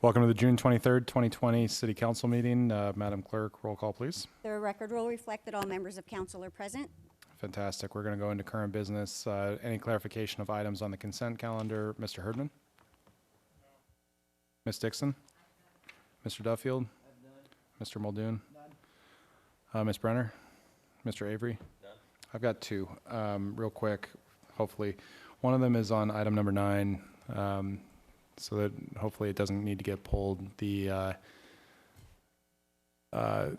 Welcome to the June 23rd, 2020 City Council meeting. Madam Clerk, roll call, please. The record will reflect that all members of council are present. Fantastic. We're going to go into current business. Any clarification of items on the consent calendar? Mr. Herdman? Ms. Dixon? Mr. Duffield? Mr. Muldoon? Ms. Brenner? Mr. Avery? I've got two, real quick, hopefully. One of them is on item number 9. So that hopefully it doesn't need to get pulled. Why don't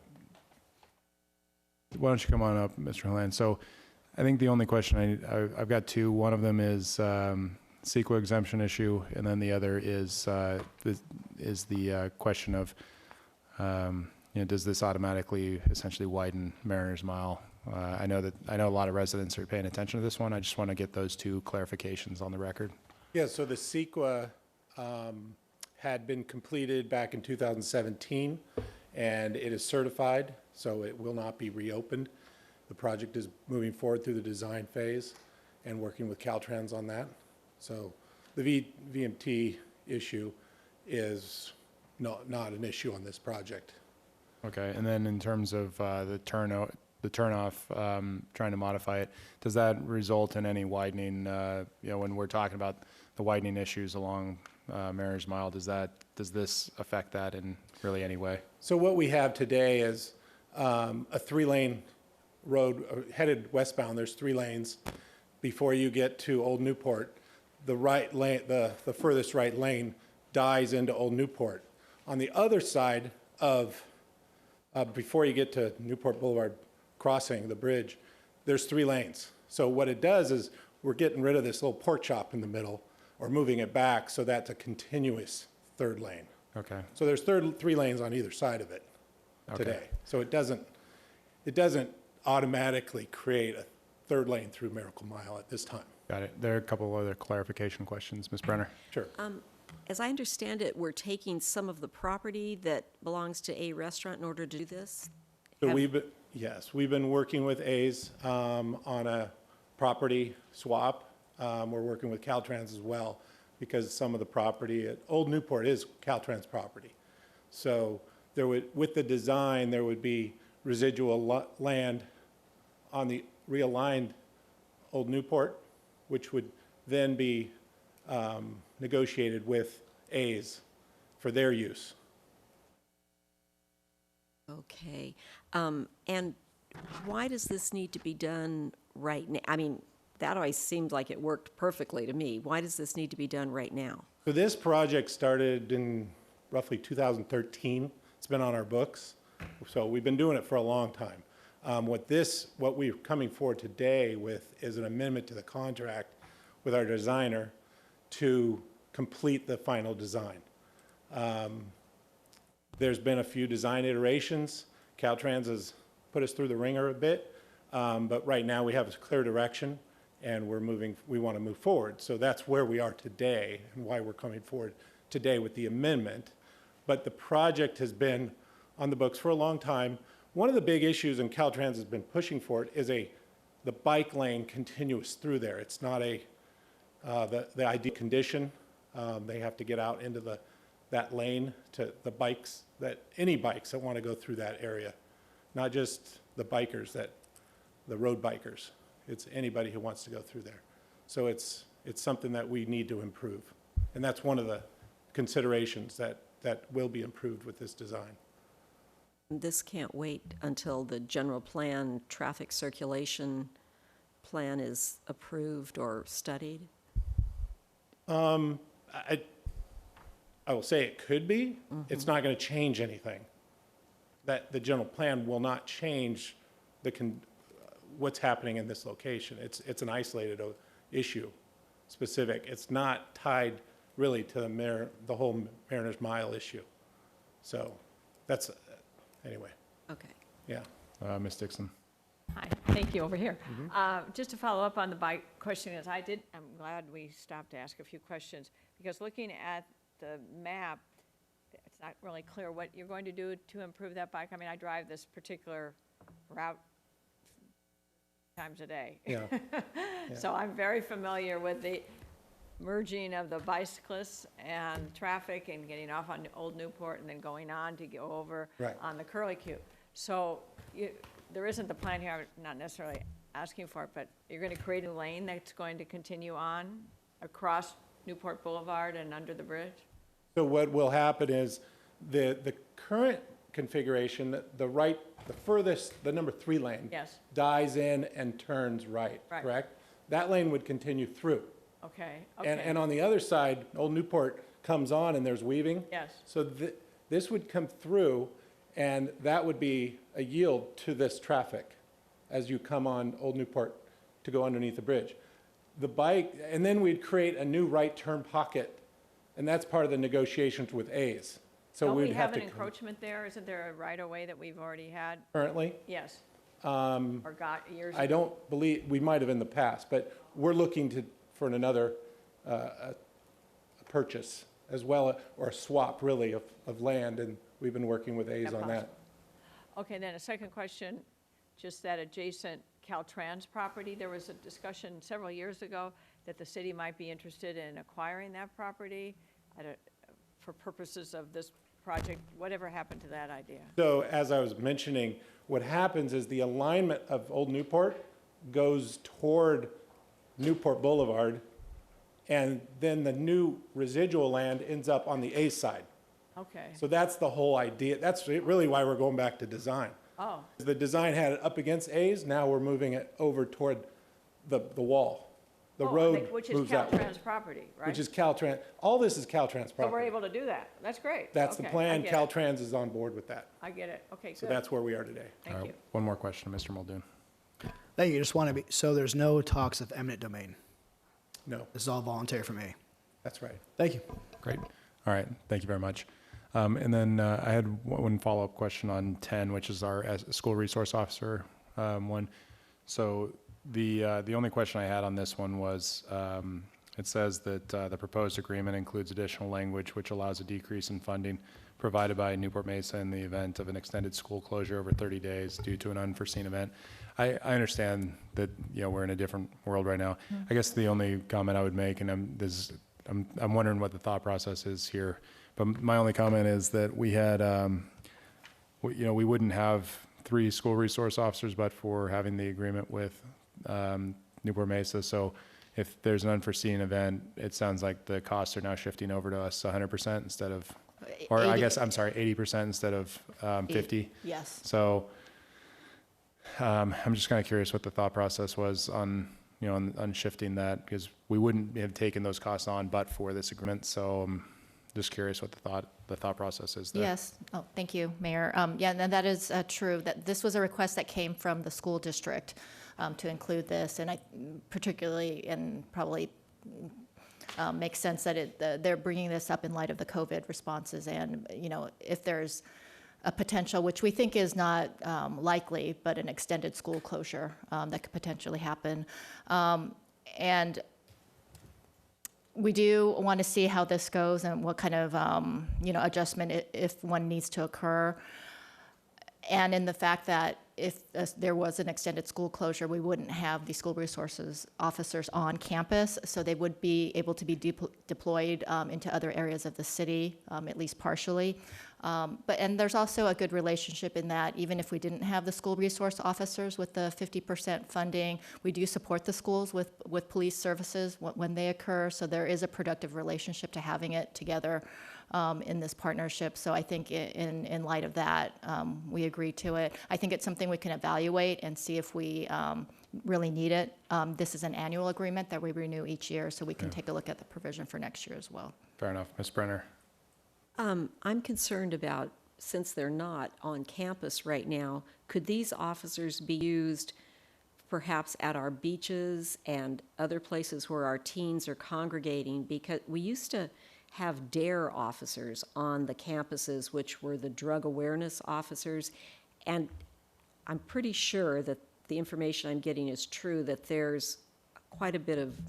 you come on up, Mr. Holland? So I think the only question I've got two. One of them is CEQA exemption issue, and then the other is the question of does this automatically essentially widen Mariners Mile? I know a lot of residents are paying attention to this one. I just want to get those two clarifications on the record. Yeah, so the CEQA had been completed back in 2017, and it is certified, so it will not be reopened. The project is moving forward through the design phase and working with Caltrans on that. So the VMT issue is not an issue on this project. Okay, and then in terms of the turnoff, trying to modify it, does that result in any widening? When we're talking about the widening issues along Mariners Mile, does this affect that in really any way? So what we have today is a 3-lane road headed westbound. There's 3 lanes. Before you get to Old Newport, the right lane, the furthest right lane dies into Old Newport. On the other side of, before you get to Newport Boulevard crossing the bridge, there's 3 lanes. So what it does is we're getting rid of this little pork chop in the middle, or moving it back so that's a continuous 3rd lane. Okay. So there's 3 lanes on either side of it today. So it doesn't automatically create a 3rd lane through Miracle Mile at this time. Got it. There are a couple of other clarification questions. Ms. Brenner? Sure. As I understand it, we're taking some of the property that belongs to a restaurant in order to do this? So we've been working with A's on a property swap. We're working with Caltrans as well because some of the property at Old Newport is Caltrans property. So with the design, there would be residual land on the realigned Old Newport, which would then be negotiated with A's for their use. Okay. And why does this need to be done right now? I mean, that always seemed like it worked perfectly to me. Why does this need to be done right now? So this project started in roughly 2013. It's been on our books. So we've been doing it for a long time. What we're coming forward today with is an amendment to the contract with our designer to complete the final design. There's been a few design iterations. Caltrans has put us through the ringer a bit, but right now we have a clear direction and we want to move forward. So that's where we are today and why we're coming forward today with the amendment. But the project has been on the books for a long time. One of the big issues, and Caltrans has been pushing for it, is the bike lane continuous through there. It's not the ideal condition. They have to get out into that lane to the bikes, any bikes that want to go through that area, not just the road bikers. It's anybody who wants to go through there. So it's something that we need to improve. And that's one of the considerations that will be improved with this design. This can't wait until the general plan, traffic circulation plan is approved or studied? I will say it could be. It's not going to change anything. That the general plan will not change what's happening in this location. It's an isolated issue, specific. It's not tied really to the whole Mariners Mile issue. So that's anyway. Okay. Yeah. Ms. Dixon? Hi, thank you, over here. Just to follow up on the bike question, I'm glad we stopped to ask a few questions, because looking at the map, it's not really clear what you're going to do to improve that bike. I mean, I drive this particular route times a day. Yeah. So I'm very familiar with merging of the bicyclists and traffic and getting off on Old Newport and then going on to go over Right. on the curlicue. So there isn't the plan here, I'm not necessarily asking for it, but you're going to create a lane that's going to continue on across Newport Boulevard and under the bridge? So what will happen is the current configuration, the furthest, the number 3 lane. Yes. Dies in and turns right, Right. correct? That lane would continue through. Okay, And okay, on the other side, Old Newport comes on and there's weaving. yes, So this would come through, and that would be a yield to this traffic as you come on Old Newport to go underneath the bridge. The bike, and then we'd create a new right turn pocket, and that's part of the negotiations with A's. So don't we we'd have have an to encroachment there? Isn't there a right-of-way that we've already had? currently. Yes. Or got years ago? I don't believe, we might have in the past, but we're looking for another a purchase as well, or a swap really of land, and we've been working with A's on that. Okay, then a second question, just that adjacent Caltrans property, there was a discussion several years ago that the city might be interested in acquiring that property for purposes of this project. Whatever happened to that idea? So as I was mentioning, what happens is the alignment of Old Newport goes toward Newport Boulevard, and then the new residual land ends up on the A side. Okay, So that's the whole idea. That's really why we're going back to design. oh, The design had it up against A's, now we're moving it over toward the wall. The oh, I road think- which is moves out. Caltrans property, right? Which is Caltrans, all this is Caltrans So we're property. able to do that. That's great. That's the Okay, plan, I get it. Caltrans is on board with that. I get it. Okay, So good. that's where we are today. Thank All you. right, one more question, Mr. Muldoon. Thank you. Just want to be, so there's no talks of eminent domain. No, This is all voluntary for me. that's right. Thank you. Great. All right, thank you very much. And then I had one follow-up question on 10, which is our school resource officer one. So the only question I had on this one was, it says that the proposed agreement includes additional language which allows a decrease in funding provided by Newport Mesa in the event of an extended school closure over 30 days due to an unforeseen event. I understand that, we're in a different world right now. I guess the only comment I would make, and I'm wondering what the thought process is here, but my only comment is that we had, we wouldn't have 3 school resource officers but for having the agreement with Newport Mesa. So if there's an unforeseen event, it sounds like the costs are now shifting over to us 100% instead of, or I 80 guess, I'm sorry, 80% instead of 50. Yes. So I'm just kind of curious what the thought process was on, on shifting that, because we wouldn't have taken those costs on but for this agreement. So I'm just curious what the thought process is there. Yes. Oh, thank you, Mayor. Yeah, and that is true, that this was a request that came from the school district to include this, and I particularly, and probably makes sense that they're bringing this up in light of the COVID responses, and, if there's a potential, which we think is not likely, but an extended school closure that could potentially happen. And we do want to see how this goes and what kind of, adjustment if one needs to occur. And in the fact that if there was an extended school closure, we wouldn't have the school resources officers on campus, so they would be able to be deployed into other areas of the city, at least partially. And there's also a good relationship in that even if we didn't have the school resource officers with the 50% funding, we do support the schools with police services when they occur. So there is a productive relationship to having it together in this partnership. So I think in light of that, we agree to it. I think it's something we can evaluate and see if we really need it. This is an annual agreement that we renew each year, so we can take a look at the provision for next year as well. Fair enough. Ms. Brenner? I'm concerned about, since they're not on campus right now, could these officers be used perhaps at our beaches and other places where our teens are congregating? Because we used to have DARE officers on the campuses, which were the drug awareness officers, and I'm pretty sure that the information I'm getting is true, that there's quite a bit of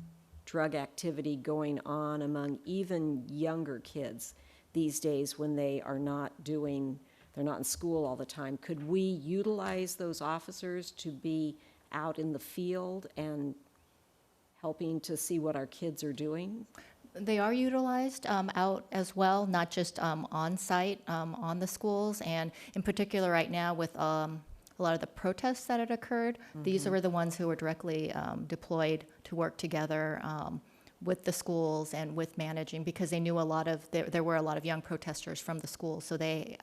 drug activity going on among even younger kids these days when they're not in school all the time. Could we utilize those officers to be out in the field and helping to see what our kids are doing? They are utilized out as well, not just on site on the schools. And in particular, right now with a lot of the protests that had occurred, these were the ones who were directly deployed to work together with the schools and with managing, because they knew there were a lot of young protesters from the schools, so they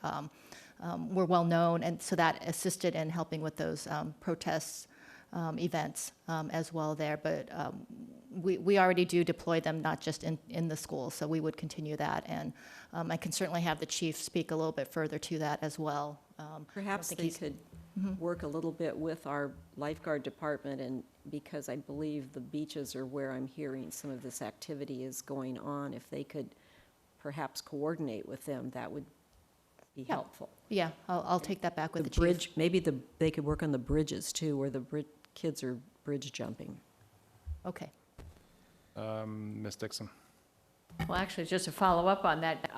were well known, and so that assisted in helping with those protests events as well there. But we already do deploy them, not just in the schools, so we would continue that. And I can certainly have the chief speak a little bit further to that as well. Perhaps they could work a little bit with our lifeguard department, and because I believe the beaches are where I'm hearing some of this activity is going on, if they could perhaps coordinate with them, that would be helpful. Yeah, I'll take that back with the chief. Bridge, maybe they could work on the bridges too, where the kids are bridge jumping. Okay. Ms. Dixon. Well, actually, just to follow up on that,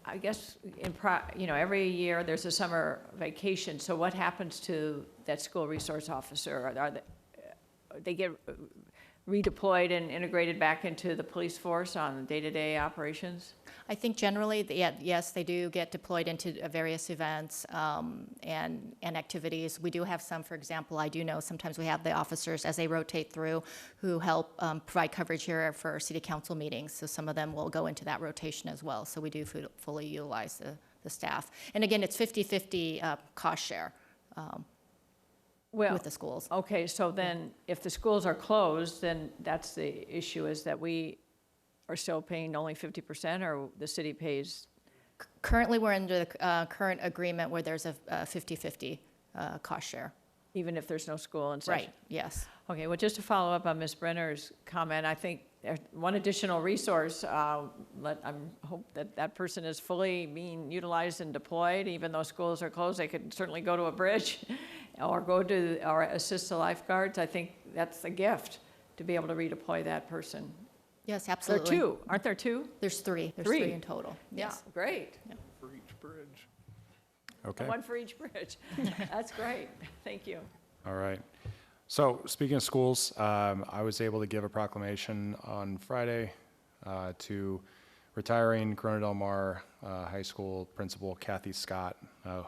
I guess every year there's a summer vacation. So what happens to that school resource officer? Are they get redeployed and integrated back into the police force on day-to-day operations? I think generally, yes, they do get deployed into various events and activities. We do have some, for example, I do know sometimes we have the officers as they rotate through who help provide coverage here for city council meetings. So some of them will go into that rotation as well. So we do fully utilize the staff. And again, it's 50-50 cost share with the schools. Okay, so then if the schools are closed, then that's the issue, is that we are still paying only 50%, or the city pays? Currently, we're under the current agreement where there's a 50-50 cost share. Even if there's no school and such? Right, yes. Okay, well, just to follow up on Ms. Brenner's comment, I think one additional resource, I hope that person is fully being utilized and deployed. Even though schools are closed, they could certainly go to a bridge or assist the lifeguards. I think that's a gift, to be able to redeploy that person. Yes, There are absolutely. two, aren't there two? There's three. There's Three. three in total. Yes. Yeah, great. For each bridge. Okay. One for each bridge. That's great. Thank you. All right. So speaking of schools, I was able to give a proclamation on Friday to retiring Corona Del Mar High School principal Kathy Scott,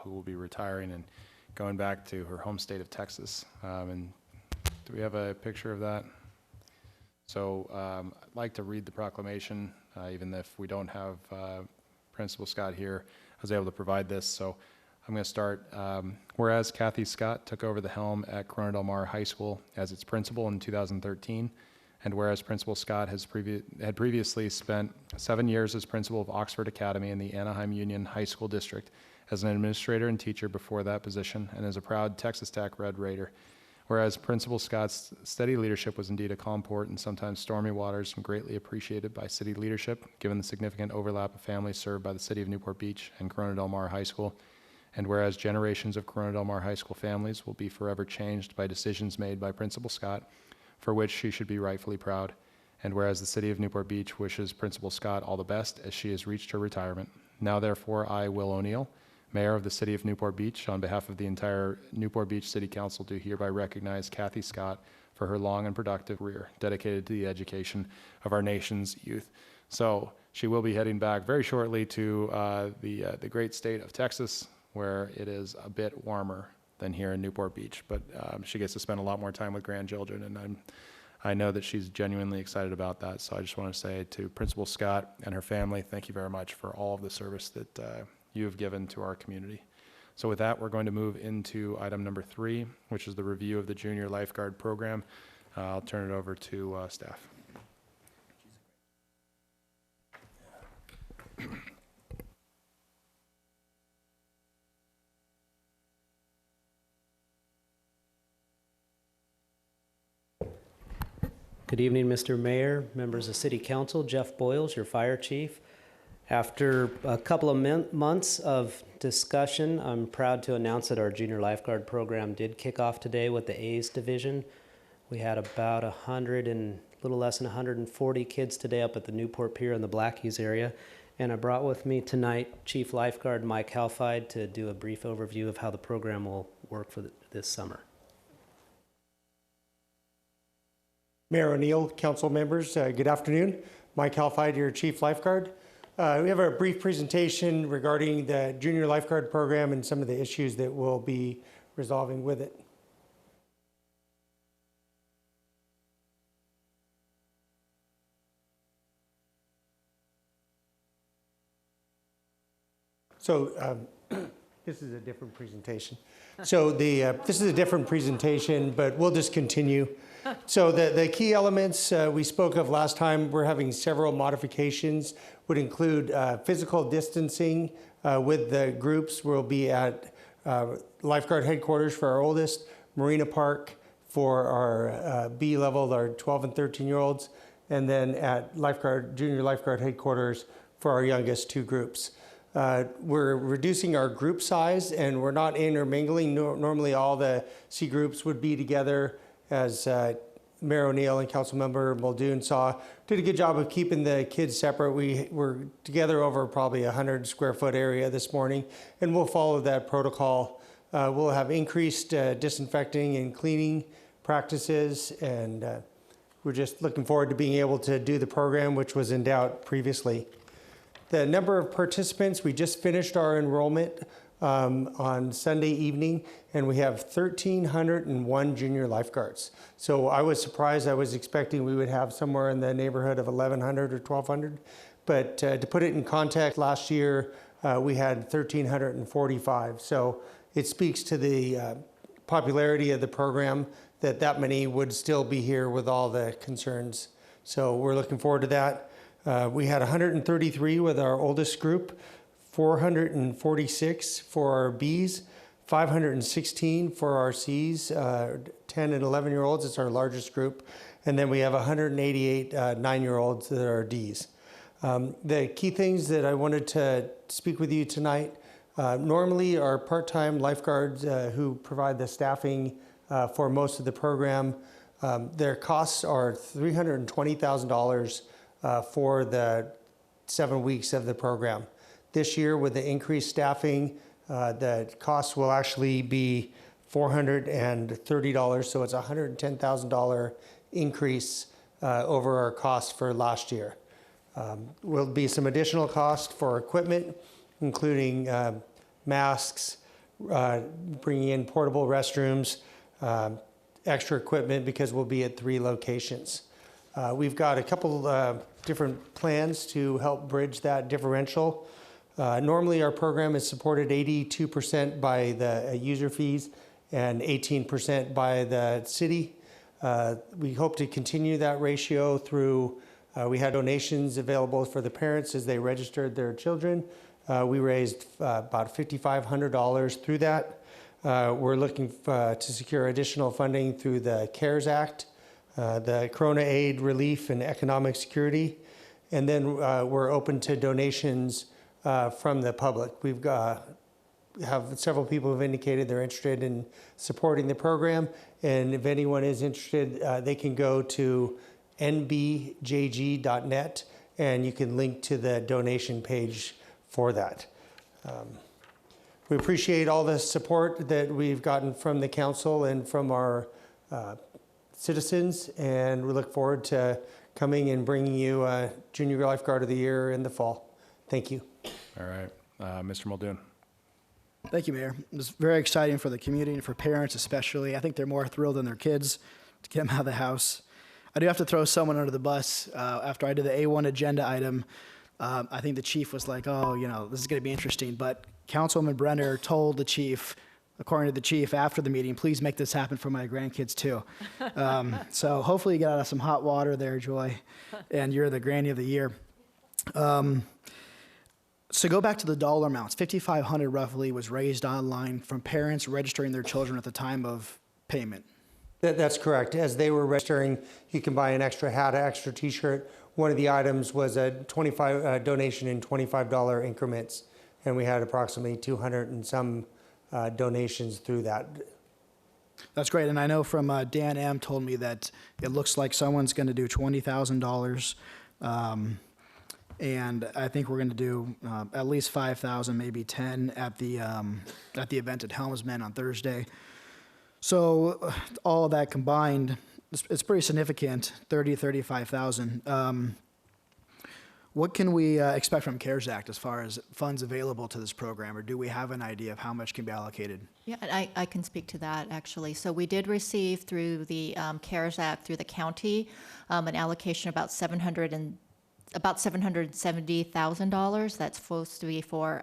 who will be retiring and going back to her home state of Texas. And do we have a picture of that? So I'd like to read the proclamation, even if we don't have Principal Scott here. I was able to provide this, so I'm going to start. Whereas Kathy Scott took over the helm at Corona Del Mar High School as its principal in 2013, and whereas Principal Scott had previously spent 7 years as principal of Oxford Academy in the Anaheim Union High School District as an administrator and teacher before that position, and as a proud Texas Tech Red Raider. Whereas Principal Scott's steady leadership was indeed a calm port in sometimes stormy waters and greatly appreciated by city leadership, given the significant overlap of families served by the city of Newport Beach and Corona Del Mar High School. And whereas generations of Corona Del Mar High School families will be forever changed by decisions made by Principal Scott, for which she should be rightfully proud. And whereas the city of Newport Beach wishes Principal Scott all the best as she has reached her retirement. Now therefore, I, Will O'Neill, Mayor of the City of Newport Beach, on behalf of the entire Newport Beach City Council, do hereby recognize Kathy Scott for her long and productive career dedicated to the education of our nation's youth. So she will be heading back very shortly to the great state of Texas, where it is a bit warmer than here in Newport Beach. But she gets to spend a lot more time with grandchildren, and I know that she's genuinely excited about that. So I just want to say to Principal Scott and her family, thank you very much for all of the service that you have given to our community. So with that, we're going to move into item number 3, which is the review of the junior lifeguard program. I'll turn it over to staff. Good evening, Mr. Mayor, members of City Council. Jeff Boyles, your fire chief. After a couple of months of discussion, I'm proud to announce that our junior lifeguard program did kick off today with the A's division. We had about 100 and a little less than 140 kids today up at the Newport Pier in the Blackies area. And I brought with me tonight Chief Lifeguard Mike Halfide to do a brief overview of how the program will work for this summer. Mayor O'Neill, council members, good afternoon. Mike Halfide, your chief lifeguard. We have a brief presentation regarding the junior lifeguard program and some of the issues that we'll be resolving with it. So this is a different presentation. So this is a different presentation, but we'll just continue. So the key elements we spoke of last time, we're having several modifications, would include physical distancing with the groups. We'll be at lifeguard headquarters for our oldest, Marina Park for our B level, our 12 and 13-year-olds, and then at junior lifeguard headquarters for our youngest two groups. We're reducing our group size and we're not intermingling. Normally all the C groups would be together, as Mayor O'Neill and Councilmember Muldoon did a good job of keeping the kids separate. We were together over probably 100 square foot area this morning, and we'll follow that protocol. We'll have increased disinfecting and cleaning practices, and we're just looking forward to being able to do the program, which was in doubt previously. The number of participants, we just finished our enrollment on Sunday evening, and we have 1,301 junior lifeguards. So I was surprised. I was expecting we would have somewhere in the neighborhood of 1,100 or 1,200. But to put it in context, last year we had 1,345. So it speaks to the popularity of the program that many would still be here with all the concerns. So we're looking forward to that. We had 133 with our oldest group, 446 for our Bs, 516 for our Cs, 10 and 11-year-olds. It's our largest group. And then we have 188 9-year-olds that are Ds. The key things that I wanted to speak with you tonight, normally our part-time lifeguards who provide the staffing for most of the program, their costs are $320,000 for the 7 weeks of the program. This year, with the increased staffing, the cost will actually be $430, so it's a $110,000 increase over our cost for last year. Will be some additional cost for equipment, including masks, bringing in portable restrooms, extra equipment, because we'll be at 3 locations. We've got a couple different plans to help bridge that differential. Normally our program is supported 82% by the user fees and 18% by the city. We hope to continue that ratio through, we had donations available for the parents as they registered their children. We raised about $5,500 through that. We're looking to secure additional funding through the CARES Act, the Corona Aid Relief and Economic Security, and then we're open to donations from the public. We've have several people who've indicated they're interested in supporting the program, and if anyone is interested, they can go to nbjg.net and you can link to the donation page for that. We appreciate all the support that we've gotten from the council and from our citizens, and we look forward to coming and bringing you a Junior Lifeguard of the Year in the fall. Thank you. All right, Mr. Muldoon. Thank you, Mayor. It was very exciting for the community and for parents especially. I think they're more thrilled than their kids to get them out of the house. I do have to throw someone under the bus. After I did the A1 agenda item, I think the chief was like, oh, you know, this is going to be interesting. But Councilwoman Brenner told the chief, according to the chief after the meeting, please make this happen for my grandkids too. So hopefully you get out of some hot water there, Joy, and you're the Granny of the Year. So go back to the dollar amounts. $5,500 roughly was raised online from parents registering their children at the time of payment. That's correct. As they were registering, you can buy an extra hat, an extra T-shirt. One of the items was a donation in $25 increments, and we had approximately 200 and some donations through that. That's great. And I know from Dan M. told me that it looks like someone's going to do $20,000. And I think we're going to do at least 5,000, maybe 10 at the event at Helmsman on Thursday. So all of that combined, it's pretty significant, 35,000. What can we expect from CARES Act as far as funds available to this program, or do we have an idea of how much can be allocated? Yeah, and I can speak to that, actually. So we did receive through the CARES Act, through the county, an allocation about $770,000. That's supposed to be for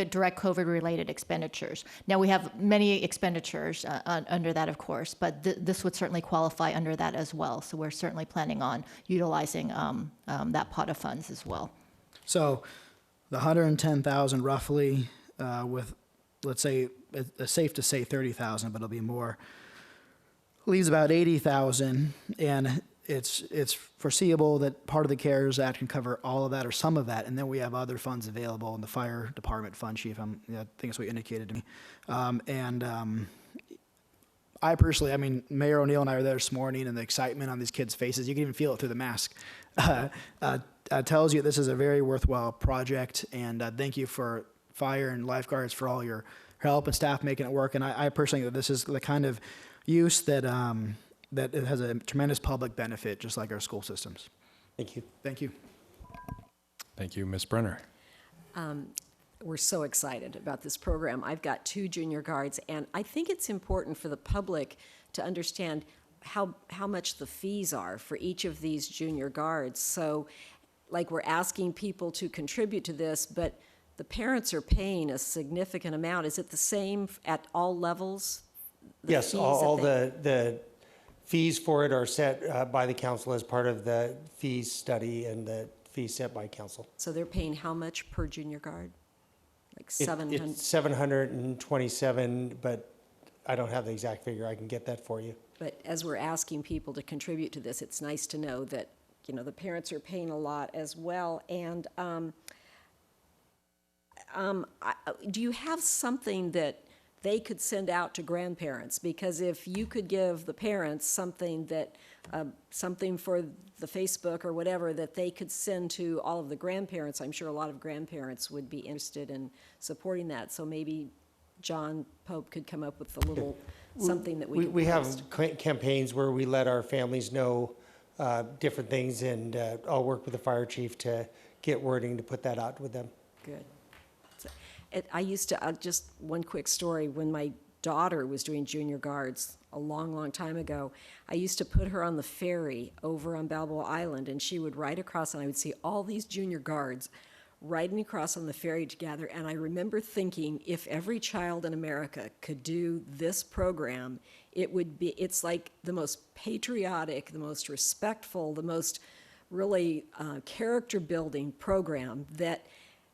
direct COVID-related expenditures. Now, we have many expenditures under that, of course, but this would certainly qualify under that as well. So we're certainly planning on utilizing that pot of funds as well. So the 110,000 roughly, with, let's say, it's safe to say 30,000, but it'll be more, leaves about 80,000, and it's foreseeable that part of the CARES Act can cover all of that or some of that, and then we have other funds available in the fire department fund, Chief. I think that's what you indicated to me. I personally, I mean, Mayor O'Neill and I were there this morning, and the excitement on these kids' faces, you can even feel it through the mask, tells you this is a very worthwhile project, and thank you for fire and lifeguards for all your help and staff making it work. And I personally think that this is the kind of use that that it has a tremendous public benefit, just like our school systems. Thank you. Thank you. Thank you, Ms. Brenner. We're so excited about this program. I've got 2 junior guards, and I think it's important for the public to understand how much the fees are for each of these junior guards. So, like, we're asking people to contribute to this, but the parents are paying a significant amount. Is it the same at all levels? Yes, all the fees for it are set by the council as part of the fees study and the fees set by council. So they're paying how much per junior guard? Like 700? It's 727, but I don't have the exact figure. I can get that for you. But as we're asking people to contribute to this, it's nice to know that, you know, the parents are paying a lot as well. And do you have something that they could send out to grandparents? Because if you could give the parents something that, something for the Facebook or whatever that they could send to all of the grandparents, I'm sure a lot of grandparents would be interested in supporting that. So maybe John Pope could come up with a little something that we could We have post. campaigns where we let our families know different things, and I'll work with the fire chief to get wording to put that out with them. Good. I used to, just one quick story, when my daughter was doing junior guards a long, long time ago, I used to put her on the ferry over on Balboa Island, and she would ride across, and I would see all these junior guards riding across on the ferry together, and I remember thinking, if every child in America could do this program, it's like the most patriotic, the most respectful, the most really character-building program that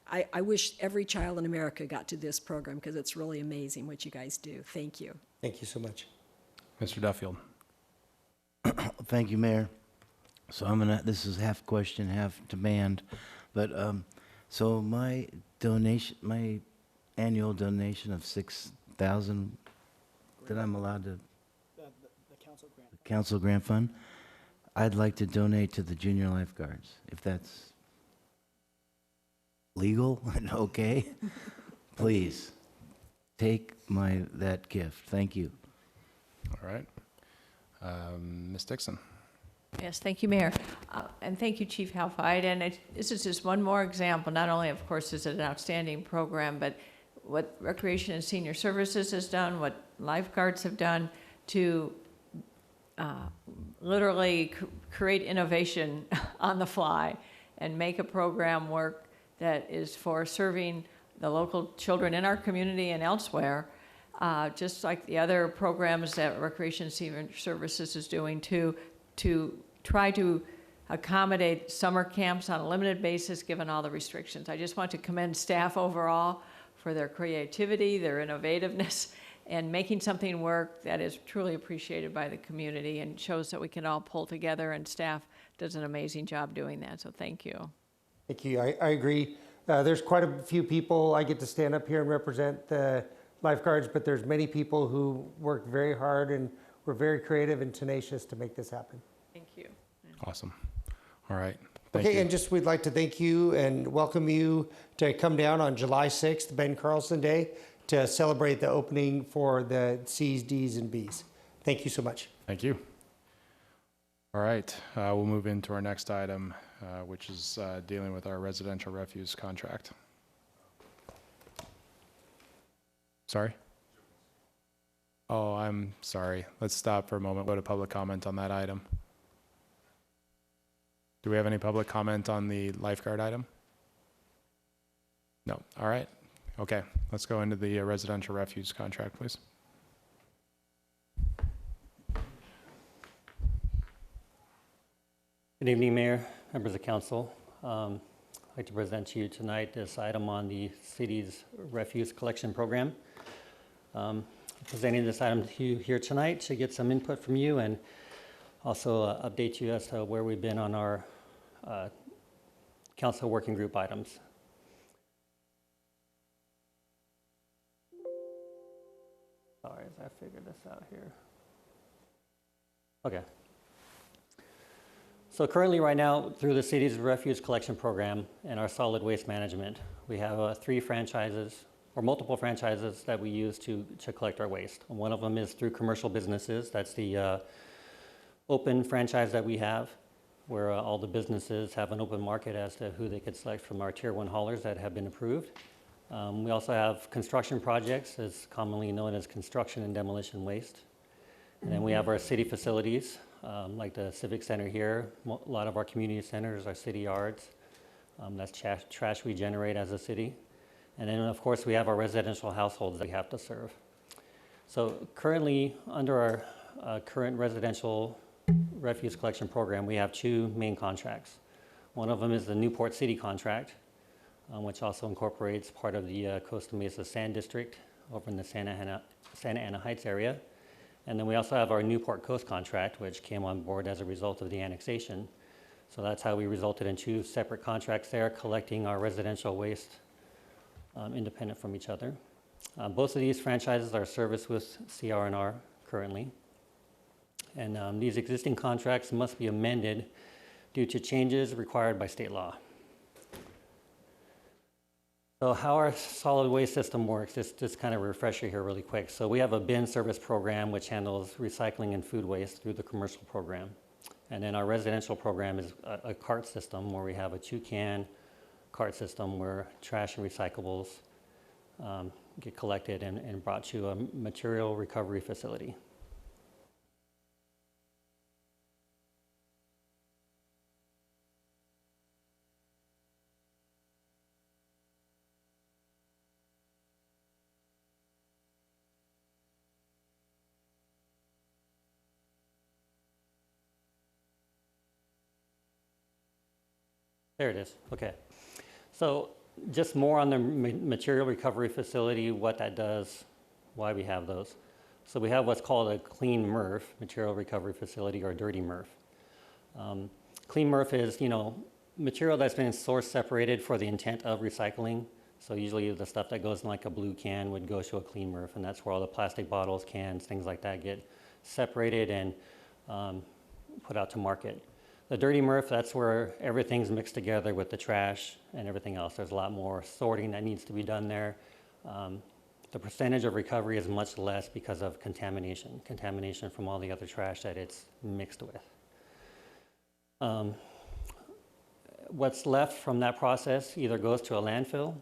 I wish every child in America got to this program, because it's really amazing what you guys do. Thank you. Thank you so much. Mr. Duffield. Thank you, Mayor. So this is half question, half demand, but so my annual donation of $6,000 that I'm allowed to, The council grant. council grant fund, I'd like to donate to the junior lifeguards, if that's legal and okay. Please take that gift. Thank you. All right. Ms. Dixon. Yes, thank you, Mayor. And thank you, Chief Halfite. And this is just one more example. Not only, of course, is it an outstanding program, but what Recreation and Senior Services has done, what lifeguards have done to literally create innovation on the fly and make a program work that is for serving the local children in our community and elsewhere, just like the other programs that Recreation and Senior Services is doing to try to accommodate summer camps on a limited basis given all the restrictions. I just want to commend staff overall for their creativity, their innovativeness, and making something work that is truly appreciated by the community and shows that we can all pull together, and staff does an amazing job doing that, so thank you. Thank you. I agree. There's quite a few people. I get to stand up here and represent the lifeguards, but there's many people who work very hard and were very creative and tenacious to make this happen. Thank you. Awesome. All right. Thank Okay, you. and just we'd like to thank you and welcome you to come down on July 6th, Ben Carlson Day, to celebrate the opening for the C's, D's, and B's. Thank you so much. Thank you. All right, we'll move into our next item, which is dealing with our residential refuse contract. Sorry? Oh, I'm sorry. Let's stop for a moment. Go to public comment on that item. Do we have any public comment on the lifeguard item? No. All right. Okay, let's go into the residential refuse contract, please. Good evening, Mayor, members of council. I'd like to present to you tonight this item on the city's refuse collection program. Presenting this item to you here tonight to get some input from you and also update you as to where we've been on our council working group items. Sorry, as I figure this out here. Okay. So currently right now, through the city's refuse collection program and our solid waste management, we have 3 franchises or multiple franchises that we use to collect our waste. One of them is through commercial businesses. That's the open franchise that we have, where all the businesses have an open market as to who they could select from our Tier 1 haulers that have been approved. We also have construction projects, as commonly known as construction and demolition waste. And then we have our city facilities, like the Civic Center here. A lot of our community centers are city yards. That's trash we generate as a city. And then, of course, we have our residential households that we have to serve. So currently, under our current residential refuse collection program, we have 2 main contracts. One of them is the Newport City contract, which also incorporates part of the Costa Mesa Sand District over in the Santa Ana Heights area. And then we also have our Newport Coast contract, which came on board as a result of the annexation. So that's how we resulted in 2 separate contracts there, collecting our residential waste independent from each other. Both of these franchises are serviced with CR&R currently. And these existing contracts must be amended due to changes required by state law. So how our solid waste system works, just kind of a refresher here really quick. So we have a bin service program which handles recycling and food waste through the commercial program. And then our residential program is a cart system where we have a 2-can cart system where trash and recyclables get collected and brought to a material recovery facility. There it is. Okay. So just more on the material recovery facility, what that does, why we have those. So we have what's called a clean MRF, material recovery facility, or dirty MRF. Clean MRF is, material that's been source separated for the intent of recycling. So usually the stuff that goes in like a blue can would go to a clean MRF, and that's where all the plastic bottles, cans, things like that get separated and put out to market. The dirty MRF, that's where everything's mixed together with the trash and everything else. There's a lot more sorting that needs to be done there. The percentage of recovery is much less because of contamination from all the other trash that it's mixed with. What's left from that process either goes to a landfill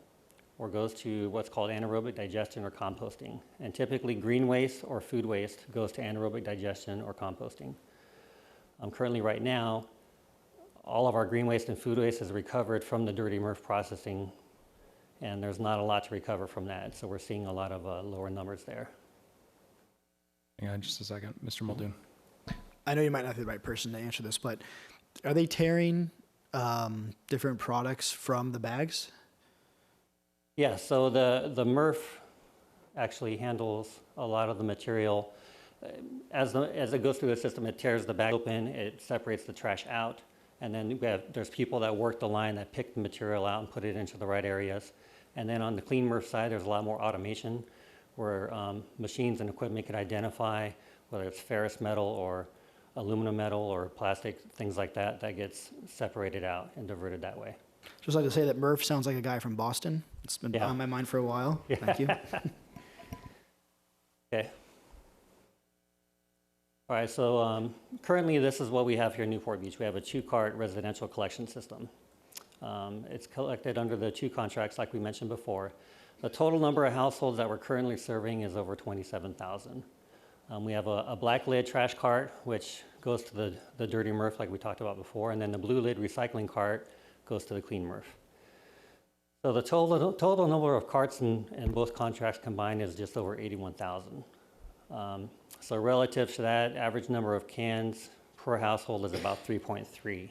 or goes to what's called anaerobic digestion or composting. And typically green waste or food waste goes to anaerobic digestion or composting. Currently right now, all of our green waste and food waste is recovered from the dirty MRF processing, and there's not a lot to recover from that. So we're seeing a lot of lower numbers there. Hang on just a second. Mr. Muldoon. I know you might not be the right person to answer this, but are they tearing different products from the bags? Yeah, so the MRF actually handles a lot of the material. As it goes through the system, it tears the bag open, it separates the trash out, and then there's people that work the line that pick the material out and put it into the right areas. And then on the clean MRF side, there's a lot more automation where machines and equipment can identify whether it's ferrous metal or aluminum metal or plastic, things like that, that gets separated out and diverted that way. Just like to say that Murph sounds like a guy from Boston. It's been on my mind for a while. Yeah. Thank you. Okay. All right, so currently this is what we have here in Newport Beach. We have a 2-cart residential collection system. It's collected under the 2 contracts like we mentioned before. The total number of households that we're currently serving is over 27,000. We have a black lid trash cart, which goes to the dirty MRF like we talked about before, and then the blue lid recycling cart goes to the clean MRF. So the total number of carts in both contracts combined is just over 81,000. So relative to that, average number of cans per household is about 3.3.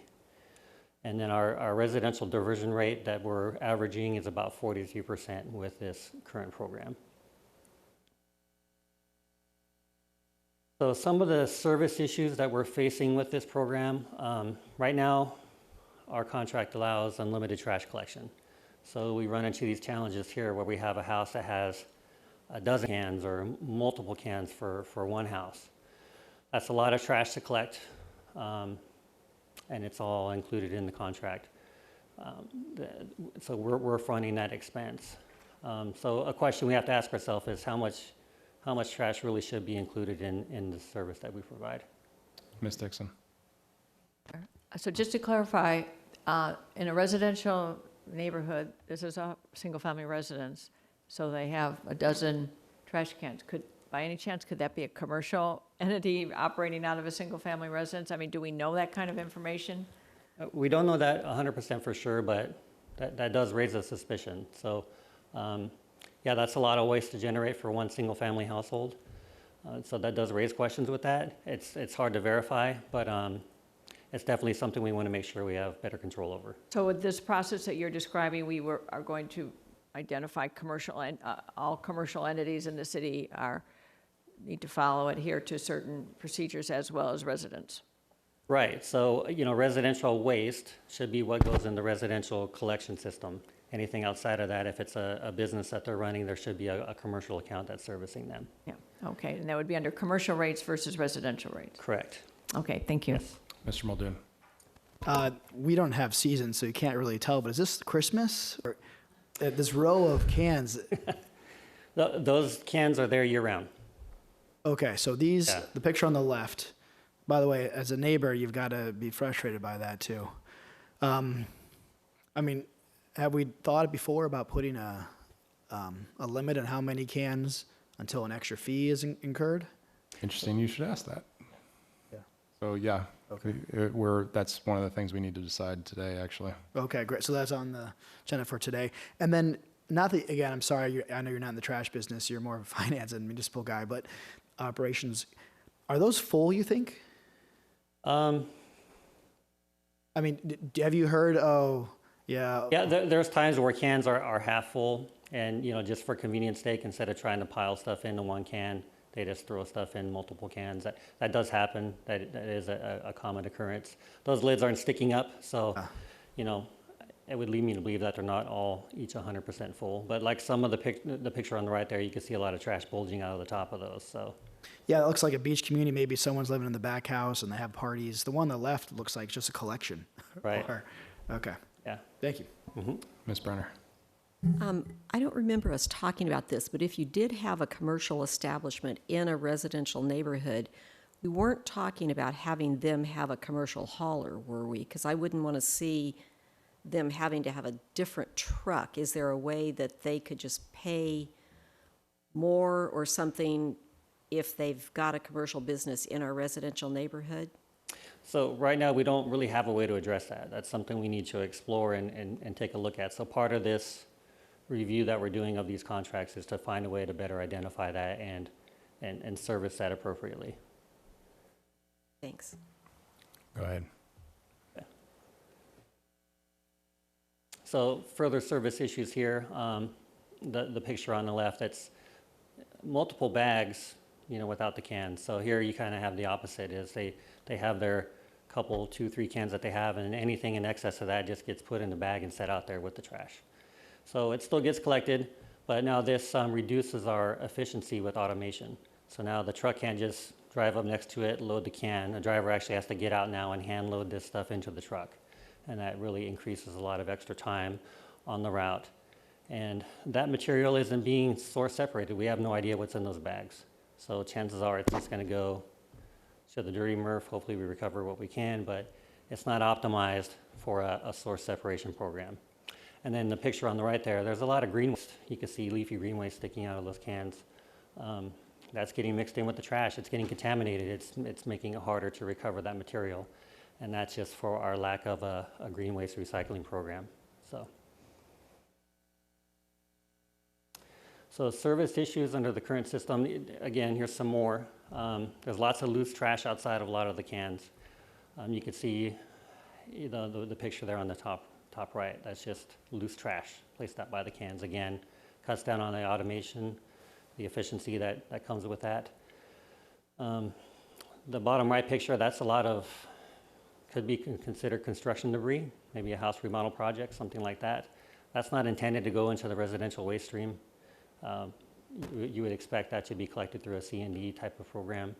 And then our residential diversion rate that we're averaging is about 43% with this current program. So some of the service issues that we're facing with this program, right now, our contract allows unlimited trash collection. So we run into these challenges here where we have a house that has a dozen cans or multiple cans for one house. That's a lot of trash to collect, and it's all included in the contract. So we're funding that expense. So a question we have to ask ourselves is how much trash really should be included in the service that we provide. Ms. Dixon. So just to clarify, in a residential neighborhood, this is a single-family residence, so they have a dozen trash cans. By any chance, could that be a commercial entity operating out of a single-family residence? I mean, do we know that kind of information? We don't know that 100% for sure, but that does raise a suspicion. So, yeah, that's a lot of waste to generate for one single-family household. So that does raise questions with that. It's hard to verify, but it's definitely something we want to make sure we have better control over. So with this process that you're describing, are going to identify commercial and all commercial entities in the city need to adhere to certain procedures as well as residents. Right. So, residential waste should be what goes in the residential collection system. Anything outside of that, if it's a business that they're running, there should be a commercial account that's servicing them. Yeah. Okay. And that would be under commercial rates versus residential rates. Correct. Okay. Thank you. Yes. Mr. Muldoon. We don't have seasons, so you can't really tell, but is this Christmas? Or this row of cans? Those cans are there year-round. Okay, so the picture on the left, by the way, as a neighbor, you've got to be frustrated by that too. I mean, have we thought before about putting a limit on how many cans until an extra fee is incurred? Interesting, you should ask that. Yeah. So, yeah, Okay. That's one of the things we need to decide today, actually. Okay, great. So that's on the agenda for today. And then, again, I'm sorry, I know you're not in the trash business, you're more of a finance and municipal guy, but operations, are those full, you think? I mean, have you heard, yeah. Yeah, there's times where cans are half full, and just for convenience sake, instead of trying to pile stuff into one can, they just throw stuff in multiple cans. That does happen. That is a common occurrence. Those lids aren't sticking up, so it would lead me to believe that they're not all each 100% full. But like some of the picture on the right there, you can see a lot of trash bulging out of the top of those. So. Yeah, it looks like a beach community. Maybe someone's living in the back house and they have parties. The one on the left looks like just a collection. Right. Okay. Yeah. Thank you. Mm-hmm. Ms. Brenner. I don't remember us talking about this, but if you did have a commercial establishment in a residential neighborhood, we weren't talking about having them have a commercial hauler, were we? Because I wouldn't want to see them having to have a different truck. Is there a way that they could just pay more or something if they've got a commercial business in our residential neighborhood? So right now, we don't really have a way to address that. That's something we need to explore and take a look at. So part of this review that we're doing of these contracts is to find a way to better identify that and service that appropriately. Thanks. Go ahead. So further service issues here, the picture on the left, that's multiple bags, without the cans. So here you kind of have the opposite, is they have their couple, 2, 3 cans that they have, and anything in excess of that just gets put in the bag and set out there with the trash. So it still gets collected, but now this reduces our efficiency with automation. So now the truck can't just drive up next to it, load the can. The driver actually has to get out now and hand load this stuff into the truck. And that really increases a lot of extra time on the route. And that material isn't being source separated. We have no idea what's in those bags. So chances are it's just going to go So the dirty MRF, hopefully we recover what we can, but it's not optimized for a source separation program. And then the picture on the right there, there's a lot of green waste. You can see leafy green waste sticking out of those cans. That's getting mixed in with the trash. It's getting contaminated. It's making it harder to recover that material. And that's just for our lack of a green waste recycling program. So service issues under the current system, again, here's some more. There's lots of loose trash outside of a lot of the cans. You can see the picture there on the top right. That's just loose trash placed out by the cans. Again, cuts down on the automation, the efficiency that comes with that. The bottom right picture, that's a lot of, could be considered construction debris, maybe a house remodel project, something like that. That's not intended to go into the residential waste stream. You would expect that to be collected through a C&D type of program.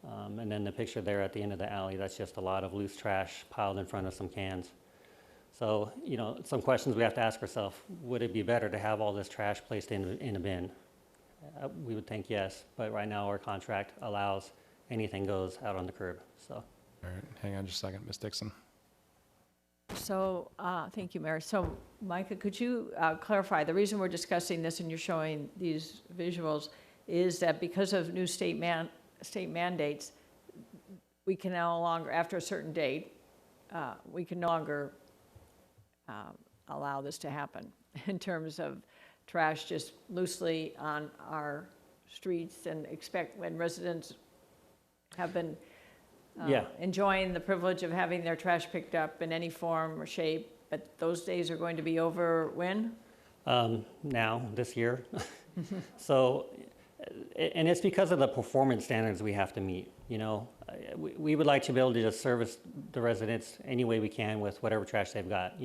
And then the picture there at the end of the alley, that's just a lot of loose trash piled in front of some cans. So, some questions we have to ask ourselves, would it be better to have all this trash placed in a bin? We would think yes, but right now our contract allows anything goes out on the curb, so. All right, hang on just a second, Ms. Dixon. So, thank you, Mayor. So, Micah, could you clarify, the reason we're discussing this and you're showing these visuals is that because of new state mandates, we can no longer, after a certain date, we can no longer allow this to happen in terms of trash just loosely on our streets, and expect when residents have been enjoying the privilege of having their trash picked up in any form or shape, but those days are going to be over when? Now, this year. So, and it's because of the performance standards we have to meet. We would like to be able to just service the residents any way we can with whatever trash they've got,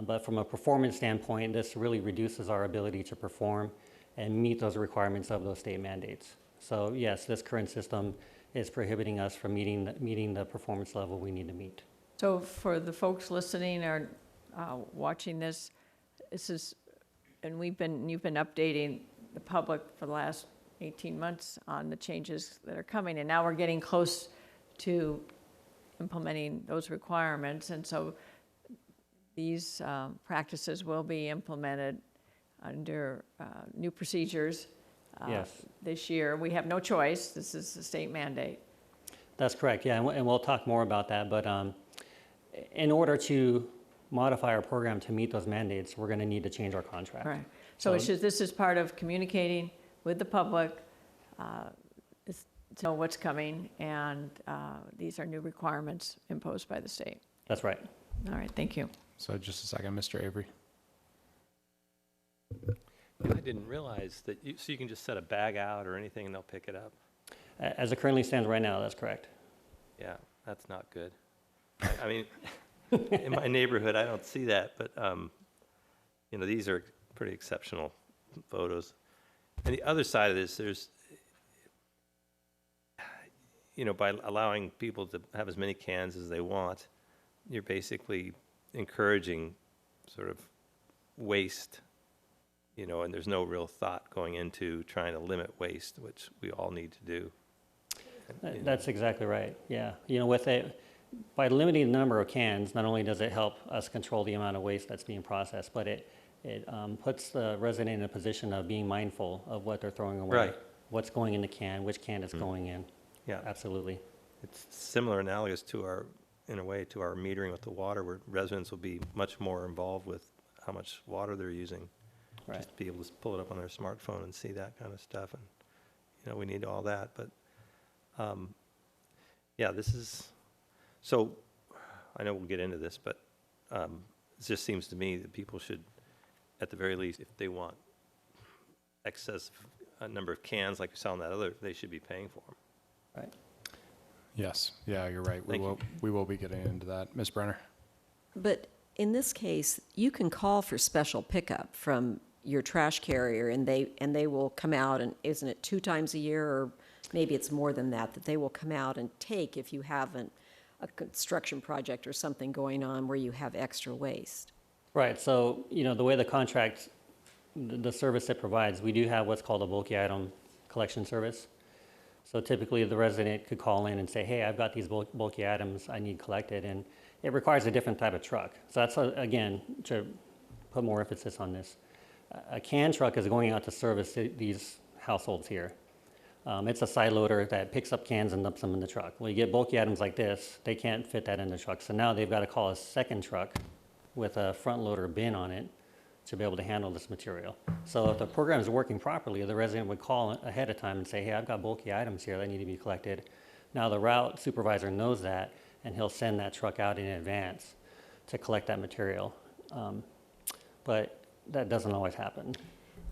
But from a performance standpoint, this really reduces our ability to perform and meet those requirements of those state mandates. So yes, this current system is prohibiting us from meeting the performance level we need to meet. So for the folks listening or watching this is, and you've been updating the public for the last 18 months on the changes that are coming, and now we're getting close to implementing those requirements, and so these practices will be implemented under new procedures this year. We have no choice. This is a state mandate. That's correct, yeah, and we'll talk more about that. But in order to modify our program to meet those mandates, we're going to need to change our contract. Right. So it's just, this is part of communicating with the public to know what's coming, and these are new requirements imposed by the state. That's right. All right, thank you. So just a second, Mr. Avery. I didn't realize that so you can just set a bag out or anything and they'll pick it up. As it currently stands right now, that's correct. Yeah, that's not good. I mean, in my neighborhood, I don't see that, but these are pretty exceptional photos. And the other side of this, there's, by allowing people to have as many cans as they want, you're basically encouraging sort of waste, and there's no real thought going into trying to limit waste, which we all need to do. That's exactly right, yeah. By limiting the number of cans, not only does it help us control the amount of waste that's being processed, but it puts the resident in a position of being mindful of what they're throwing away. Right. What's going in the can, which can it's going in. Yeah. Absolutely. It's similar, analogous to in a way, to our metering with the water, where residents will be much more involved with how much water they're using. Right. Just be able to pull it up on their smartphone and see that kind of stuff. And, we need all that. But, this is, so I know we'll get into this, but it just seems to me that people should, at the very least, if they want excess number of cans like you saw in that other, they should be paying for them. Right. Yes, yeah, you're right. We will be getting into that. Ms. Brenner? But in this case, you can call for special pickup from your trash carrier, and they will come out, and isn't it 2 times a year, or maybe it's more than that they will come out and take if you have a construction project or something going on where you have extra waste. Right, so, the way the contract, the service it provides, we do have what's called a bulky item collection service. So typically, the resident could call in and say, hey, I've got these bulky items I need collected, and it requires a different type of truck. So that's, again, to put more emphasis on this. A can truck is going out to service these households here. It's a side loader that picks up cans and dumps them in the truck. When you get bulky items like this, they can't fit that in the truck. So now they've got to call a second truck with a front loader bin on it to be able to handle this material. So if the program is working properly, the resident would call ahead of time and say, hey, I've got bulky items here that need to be collected. Now the route supervisor knows that, and he'll send that truck out in advance to collect that material. But that doesn't always happen.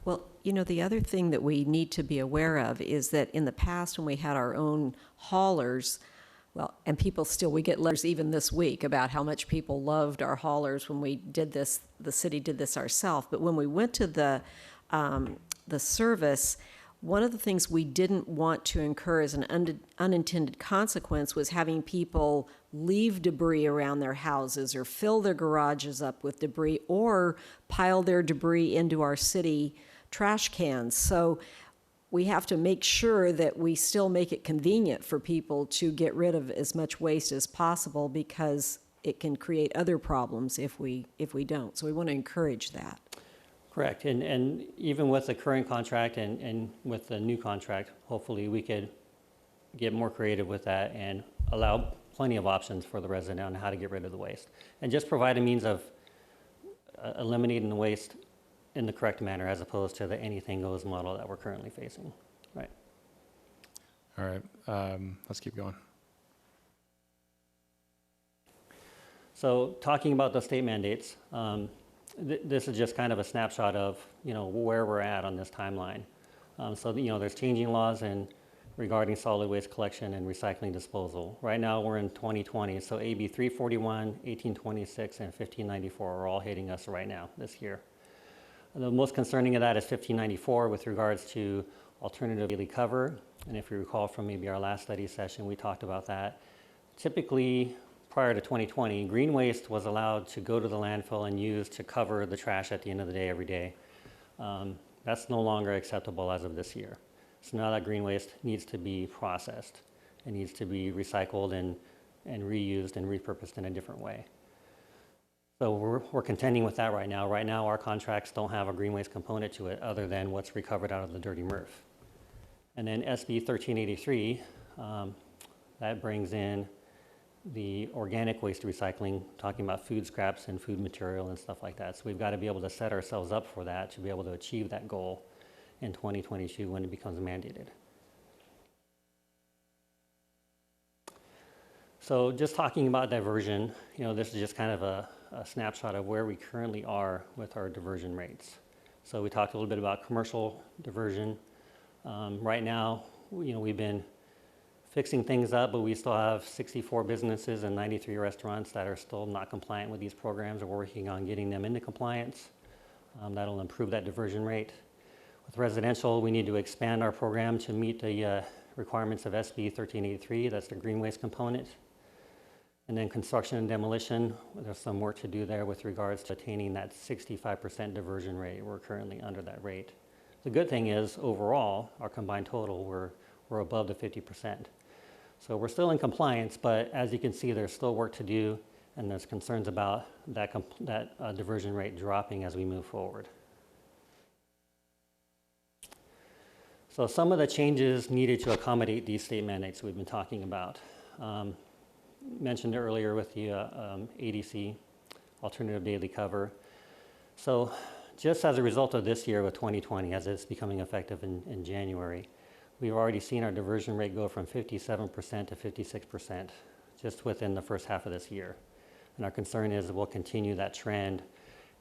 Well, you know, the other thing that we need to be aware of is that in the past, when we had our own haulers, well, and people still, we get letters even this week about how much people loved our haulers when we did this, the city did this ourselves. But when we went to the service, one of the things we didn't want to incur as an unintended consequence was having people leave debris around their houses or fill their garages up with debris or pile their debris into our city trash cans. So we have to make sure that we still make it convenient for people to get rid of as much waste as possible, because it can create other problems if we don't. So we want to encourage that. Correct, and even with the current contract and with the new contract, hopefully we could get more creative with that and allow plenty of options for the resident on how to get rid of the waste. And just provide a means of eliminating the waste in the correct manner, as opposed to the anything goes model that we're currently facing, right? All right, let's keep going. So talking about the state mandates, this is just kind of a snapshot of, you know, where we're at on this timeline. So, you know, there's changing laws regarding solid waste collection and recycling disposal. Right now, we're in 2020, so AB 341, 1826, and 1594 are all hitting us right now this year. The most concerning of that is 1594 with regards to alternative daily cover. And if you recall from maybe our last study session, we talked about that. Typically, prior to 2020, green waste was allowed to go to the landfill and used to cover the trash at the end of the day every day. That's no longer acceptable as of this year. So now that green waste needs to be processed. It needs to be recycled and reused and repurposed in a different way. So we're contending with that right now. Right now, our contracts don't have a green waste component to it other than what's recovered out of the dirty MRF. And then SB 1383, that brings in the organic waste recycling, talking about food scraps and food material and stuff like that. So we've got to be able to set ourselves up for that to be able to achieve that goal in 2022 when it becomes mandated. So just talking about diversion, you know, this is just kind of a snapshot of where we currently are with our diversion rates. So we talked a little bit about commercial diversion. Right now, you know, we've been fixing things up, but we still have 64 businesses and 93 restaurants that are still not compliant with these programs. We're working on getting them into compliance. That'll improve that diversion rate. With residential, we need to expand our program to meet the requirements of SB 1383. That's the green waste component. And then construction and demolition, there's some work to do there with regards to attaining that 65% diversion rate. We're currently under that rate. The good thing is, overall, our combined total, we're above the 50%. So we're still in compliance, but as you can see, there's still work to do, and there's concerns about that diversion rate dropping as we move forward. So some of the changes needed to accommodate these state mandates we've been talking about. Mentioned earlier with the ADC, alternative daily cover. So just as a result of this year with 2020, as it's becoming effective in January, we've already seen our diversion rate go from 57% to 56% just within the first half of this year. And our concern is that we'll continue that trend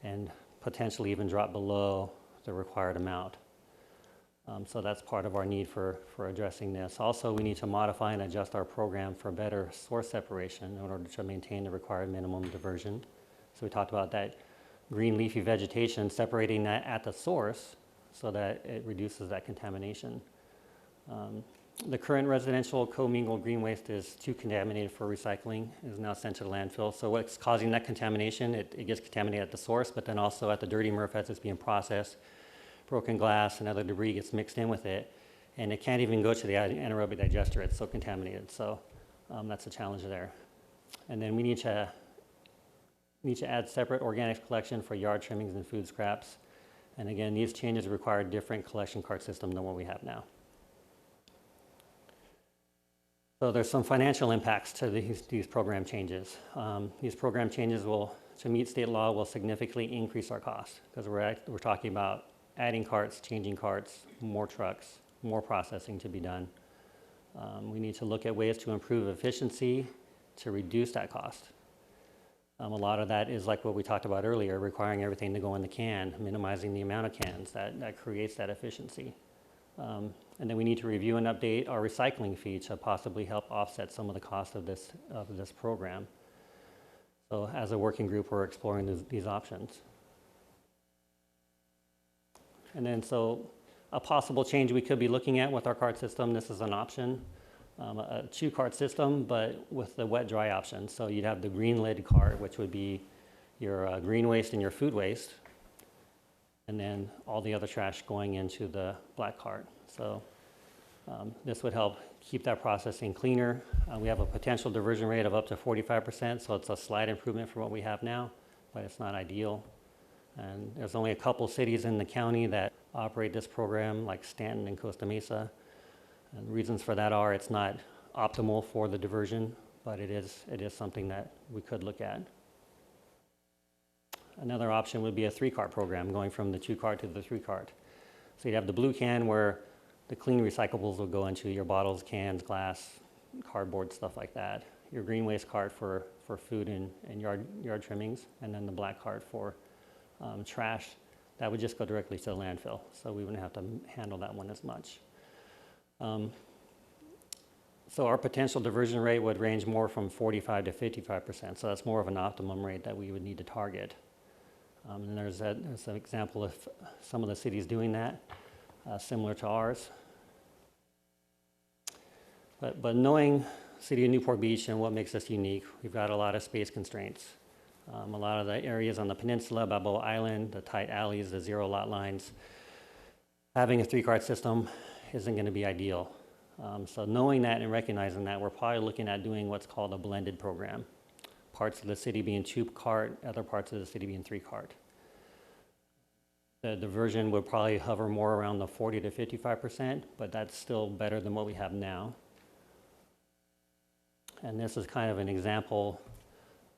and potentially even drop below the required amount. So that's part of our need for addressing this. Also, we need to modify and adjust our program for better source separation in order to maintain the required minimum diversion. So we talked about that green leafy vegetation, separating that at the source so that it reduces that contamination. The current residential commingled green waste is too contaminated for recycling, is now sent to the landfill. So what's causing that contamination? It gets contaminated at the source, but then also at the dirty MRF as it's being processed. Broken glass and other debris gets mixed in with it, and it can't even go to the anaerobic digester. It's so contaminated. So that's a challenge there. And then we need to add separate organics collection for yard trimmings and food scraps. And again, these changes require a different collection cart system than what we have now. So there's some financial impacts to these program changes. These program changes will, to meet state law, will significantly increase our costs because we're talking about adding carts, changing carts, more trucks, more processing to be done. We need to look at ways to improve efficiency to reduce that cost. A lot of that is like what we talked about earlier, requiring everything to go in the can, minimizing the amount of cans. That creates that efficiency. And then we need to review and update our recycling fee to possibly help offset some of the cost of this program. So as a working group, we're exploring these options. And then so a possible change we could be looking at with our cart system, this is an option, a chew cart system, but with the wet-dry option. So you'd have the green lid cart, which would be your green waste and your food waste, and then all the other trash going into the black cart. So this would help keep that processing cleaner. We have a potential diversion rate of up to 45%, so it's a slight improvement from what we have now, but it's not ideal. And there's only a couple cities in the county that operate this program, like Stanton and Costa Mesa. And the reasons for that are it's not optimal for the diversion, but it is something that we could look at. Another option would be a 3-cart program, going from the 2-cart to the 3-cart. So you'd have the blue can where the clean recyclables will go into your bottles, cans, glass, cardboard, stuff like that. Your green waste cart for food and yard trimmings, and then the black cart for trash. That would just go directly to the landfill, so we wouldn't have to handle that one as much. So our potential diversion rate would range more from 45 to 55%, so that's more of an optimum rate that we would need to target. And there's an example of some of the cities doing that, similar to ours. But knowing City of Newport Beach and what makes us unique, we've got a lot of space constraints. A lot of the areas on the peninsula, Balboa Island, the tight alleys, the zero lot lines, having a 3-cart system isn't going to be ideal. So knowing that and recognizing that, we're probably looking at doing what's called a blended program. Parts of the city being 2-cart, other parts of the city being 3-cart. The diversion would probably hover more around the 40 to 55%, but that's still better than what we have now. And this is kind of an example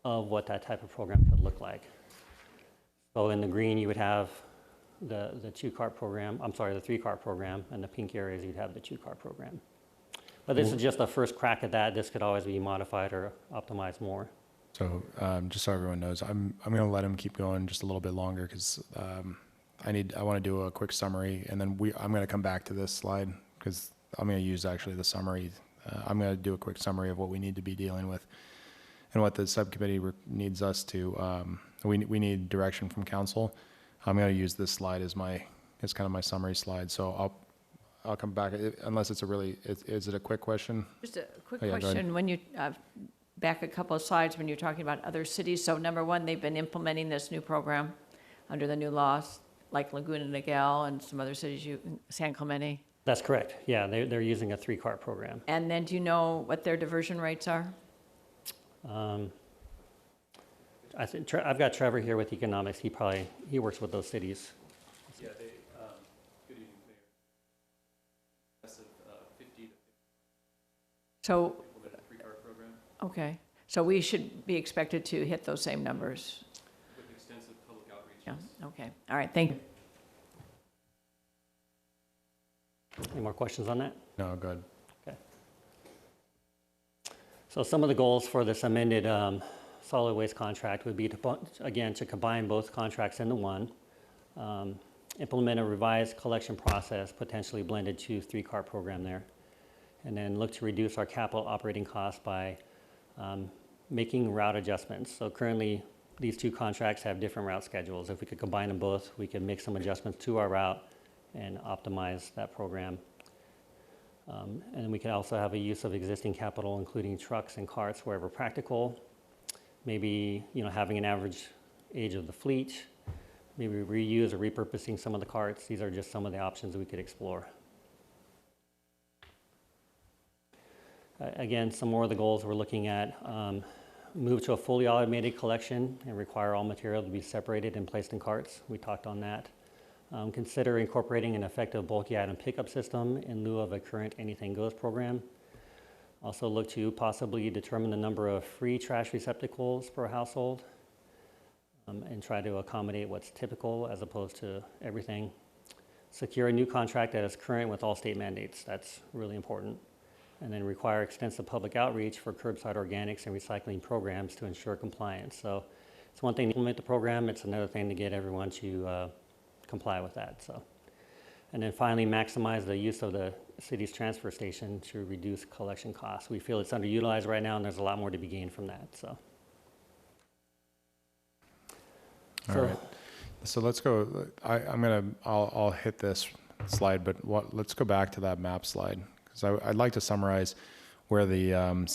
of what that type of program could look like. So in the green, you would have the 2-cart program, the 3-cart program, and the pink areas, you'd have the 2-cart program. But this is just a first crack at that. This could always be modified or optimized more. So just so everyone knows, I'm going to let him keep going just a little bit longer because I want to do a quick summary, and then I'm going to come back to this slide because I'm going to use actually the summary. I'm going to do a quick summary of what we need to be dealing with and what the subcommittee needs us to. We need direction from council. I'm going to use this slide as kind of my summary slide. So I'll come back unless it's is it a quick question? Just a quick Oh, yeah, go ahead. question. When you back a couple of slides when you're talking about other cities. So number one, they've been implementing this new program under the new laws, like Laguna Niguel and some other cities, San Clemente. That's correct. Yeah, they're using a 3-cart program. And then do you know what their diversion rates are? I think I've got Trevor here with economics. He works with those cities. Yeah, good evening, Mayor. 50 to So, implement a 3-cart program okay. So we should be expected to hit those same numbers? with extensive public outreach. Yeah, okay. All right, thank you. Any more questions on that? No, go ahead. Okay. So some of the goals for this amended solid waste contract would be to combine both contracts into one, implement a revised collection process, potentially blended to 3-cart program there, and then look to reduce our capital operating costs by making route adjustments. So currently, these 2 contracts have different route schedules. If we could combine them both, we could make some adjustments to our route and optimize that program. And we could also have a use of existing capital, including trucks and carts wherever practical. Maybe having an average age of the fleet, maybe reuse or repurposing some of the carts. These are just some of the options we could explore. Again, some more of the goals we're looking at, move to a fully automated collection and require all material to be separated and placed in carts. We talked on that. Consider incorporating an effective bulky item pickup system in lieu of a current Anything Goes program. Also look to possibly determine the number of free trash receptacles per household and try to accommodate what's typical as opposed to everything. Secure a new contract that is current with all state mandates. That's really important. And then require extensive public outreach for curbside organics and recycling programs to ensure compliance. So it's one thing to implement the program, it's another thing to get everyone to comply with that. So, and then finally, maximize the use of the city's transfer station to reduce collection costs. We feel it's underutilized right now, and there's a lot more to be gained from that. So, All right. So let's go. I'll hit this slide, but let's go back to that map slide because I'd like to summarize where the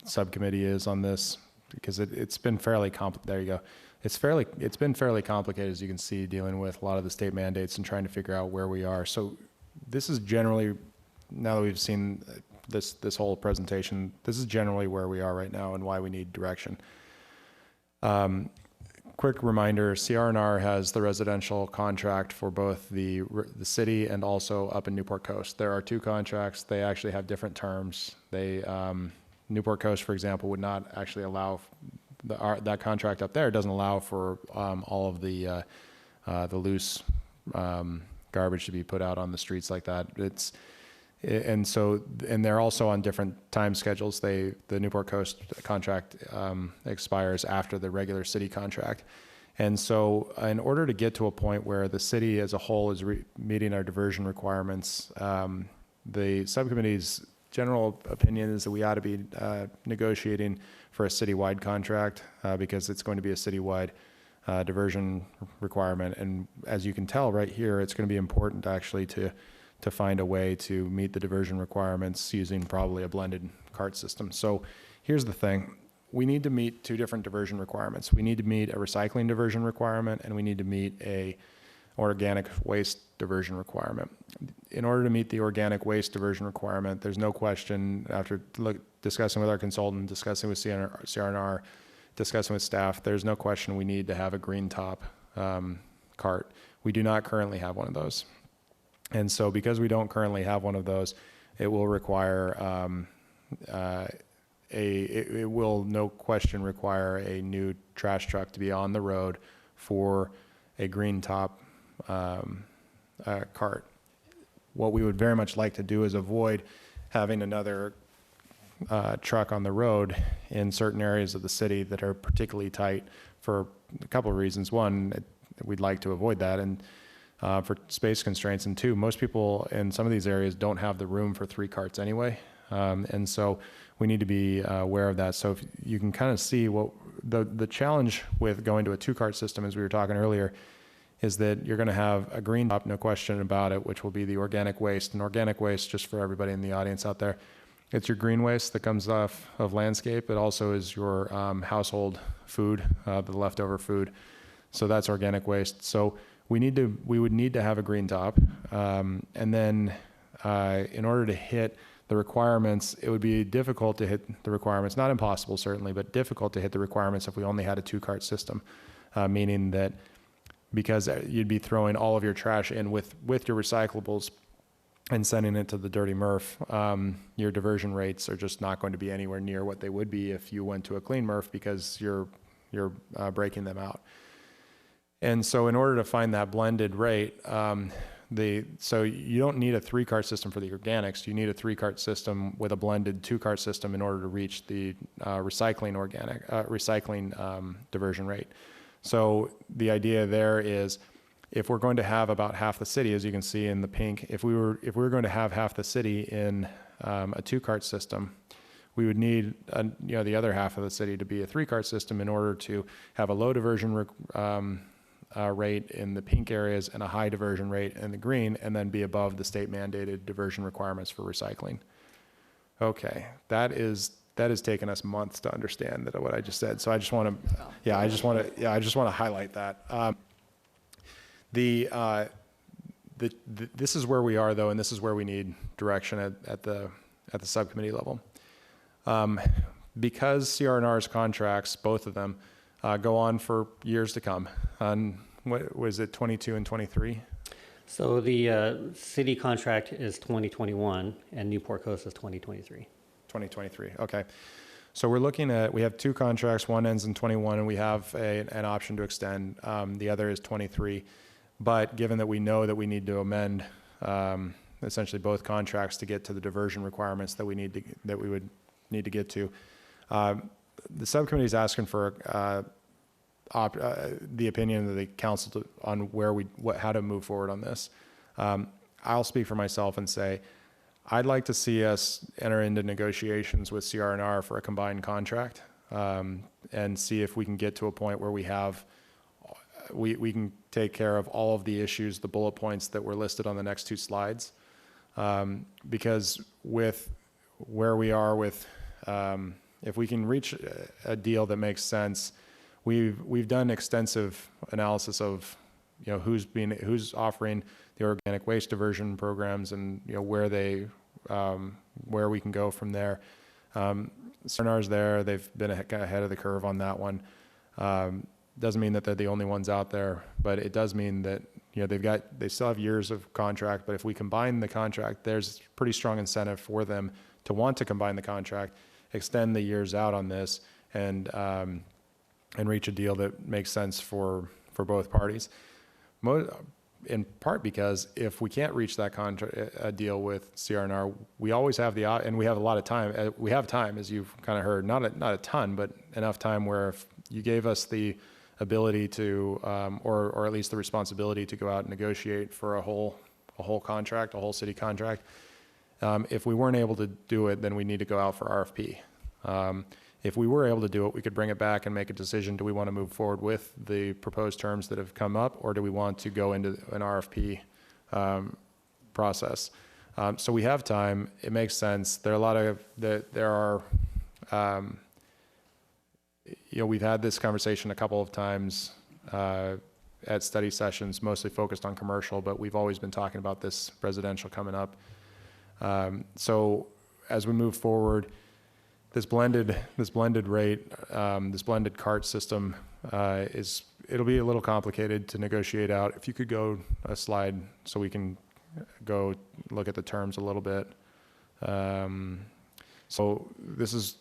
subcommittee is on this because it's been fairly there you go. It's been fairly complicated, as you can see, dealing with a lot of the state mandates and trying to figure out where we are. So this is generally, now that we've seen this whole presentation, this is generally where we are right now and why we need direction. Quick reminder, CR&R has the residential contract for both the city and also up in Newport Coast. There are two contracts. They actually have different terms. Newport Coast, for example, would not actually allow that contract up there doesn't allow for all of the loose garbage to be put out on the streets like that. And they're also on different time schedules. The Newport Coast contract expires after the regular city contract. And so in order to get to a point where the city as a whole is meeting our diversion requirements, the subcommittee's general opinion is that we ought to be negotiating for a citywide contract because it's going to be a citywide diversion requirement. And as you can tell right here, it's going to be important actually to find a way to meet the diversion requirements using probably a blended cart system. So here's the thing. We need to meet two different diversion requirements. We need to meet a recycling diversion requirement and we need to meet a organic waste diversion requirement. In order to meet the organic waste diversion requirement, there's no question after discussing with our consultant, discussing with CR&R, discussing with staff, there's no question we need to have a green top cart. We do not currently have one of those. And so because we don't currently have one of those, it will require it will no question require a new trash truck to be on the road for a green top cart. What we would very much like to do is avoid having another truck on the road in certain areas of the city that are particularly tight for a couple of reasons. One, we'd like to avoid that, and for space constraints, and two, most people in some of these areas don't have the room for 3 carts anyway, and so we need to be aware of that. So if you can kind of see what the challenge with going to a 2-cart system, as we were talking earlier, is that you're going to have a green top, no question about it, which will be the organic waste. And organic waste, just for everybody in the audience out there, it's your green waste that comes off of landscape. It also is your household food, the leftover food. So that's organic waste. So we would need to have a green top. And then in order to hit the requirements, it would be difficult to hit the requirements, not impossible certainly, but difficult to hit the requirements if we only had a 2-cart system, meaning that because you'd be throwing all of your trash in with your recyclables and sending it to the dirty MRF, your diversion rates are just not going to be anywhere near what they would be if you went to a clean MRF because you're breaking them out. And so in order to find that blended rate, so you don't need a 3-cart system for the organics. You need a 3-cart system with a blended 2-cart system in order to reach the recycling diversion rate. So the idea there is, if we're going to have about half the city, as you can see in the pink, if we were going to have half the city in a 2-cart system, we would need the other half of the city to be a 3-cart system in order to have a low diversion rate in the pink areas and a high diversion rate in the green, and then be above the state mandated diversion requirements for recycling. Okay, that has taken us months to understand what I just said. So I just want to highlight that. This is where we are though, and this is where we need direction at the subcommittee level. Because CR&R's contracts, both of them, go on for years to come, on, what was it, 22 and 23? So the city contract is 2021 and Newport Coast is 2023. 2023, okay. So we're looking at, we have two contracts, one ends in 21 and we have an option to extend. The other is 23. But given that we know that we need to amend essentially both contracts to get to the diversion requirements that we would need to get to, the subcommittee is asking for the opinion of the council on how to move forward on this. I'll speak for myself and say, I'd like to see us enter into negotiations with CR&R for a combined contract, and see if we can get to a point where we can take care of all of the issues, the bullet points that were listed on the next two slides. Because with where we are with, if we can reach a deal that makes sense, we've done extensive analysis of, who's offering the organic waste diversion programs and, where we can go from there. CR&R's there, they've been ahead of the curve on that one. Doesn't mean that they're the only ones out there, but it does mean that, they still have years of contract, but if we combine the contract, there's pretty strong incentive for them to want to combine the contract, extend the years out on this, and reach a deal that makes sense for both parties. In part because if we can't reach that a deal with CR&R, we always have and we have a lot of time. We have time, as you've kind of heard, not a ton, but enough time where if you gave us the ability to, or at least the responsibility to go out and negotiate for a whole contract, a whole city contract. If we weren't able to do it, then we need to go out for RFP. If we were able to do it, we could bring it back and make a decision. Do we want to move forward with the proposed terms that have come up, or do we want to go into an RFP process? So we have time. It makes sense. There are we've had this conversation a couple of times at study sessions, mostly focused on commercial, but we've always been talking about this residential coming up. So as we move forward, this blended rate, this blended cart system it'll be a little complicated to negotiate out. If you could go a slide so we can go look at the terms a little bit. So this is,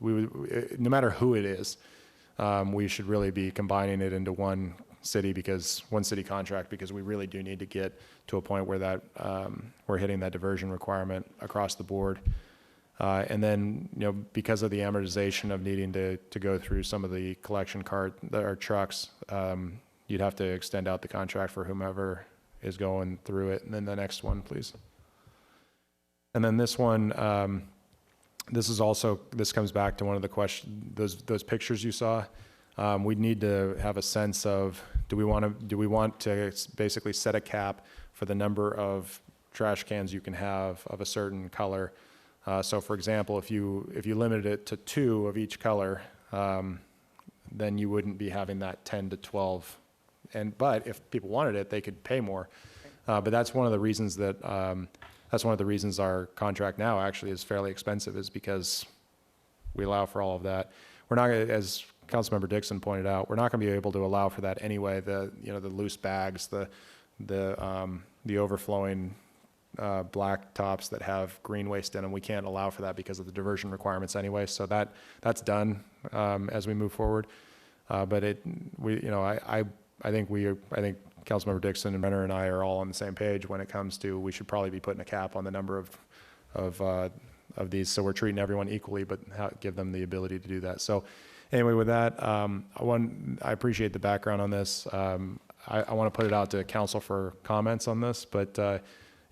no matter who it is, we should really be combining it into one city contract, because we really do need to get to a point where that we're hitting that diversion requirement across the board. And then, because of the amortization of needing to go through some of the collection trucks, you'd have to extend out the contract for whomever is going through it. And then the next one, please. And then this one, this comes back to one of the questions, those pictures you saw. We need to have a sense of, do we want to basically set a cap for the number of trash cans you can have of a certain color? So for example, if you limited it to 2 of each color, then you wouldn't be having that 10 to 12. But if people wanted it, they could pay more. But that's one of the reasons our contract now actually is fairly expensive, is because we allow for all of that. We're not, as Councilmember Dixon pointed out, we're not going to be able to allow for that anyway. The loose bags, the overflowing black tops that have green waste in them, we can't allow for that because of the diversion requirements anyway. So that's done as we move forward. But I think Councilmember Dixon and Brenner and I are all on the same page when it comes to, we should probably be putting a cap on the number of these, so we're treating everyone equally, but give them the ability to do that. So anyway, with that, I appreciate the background on this. I want to put it out to council for comments on this, but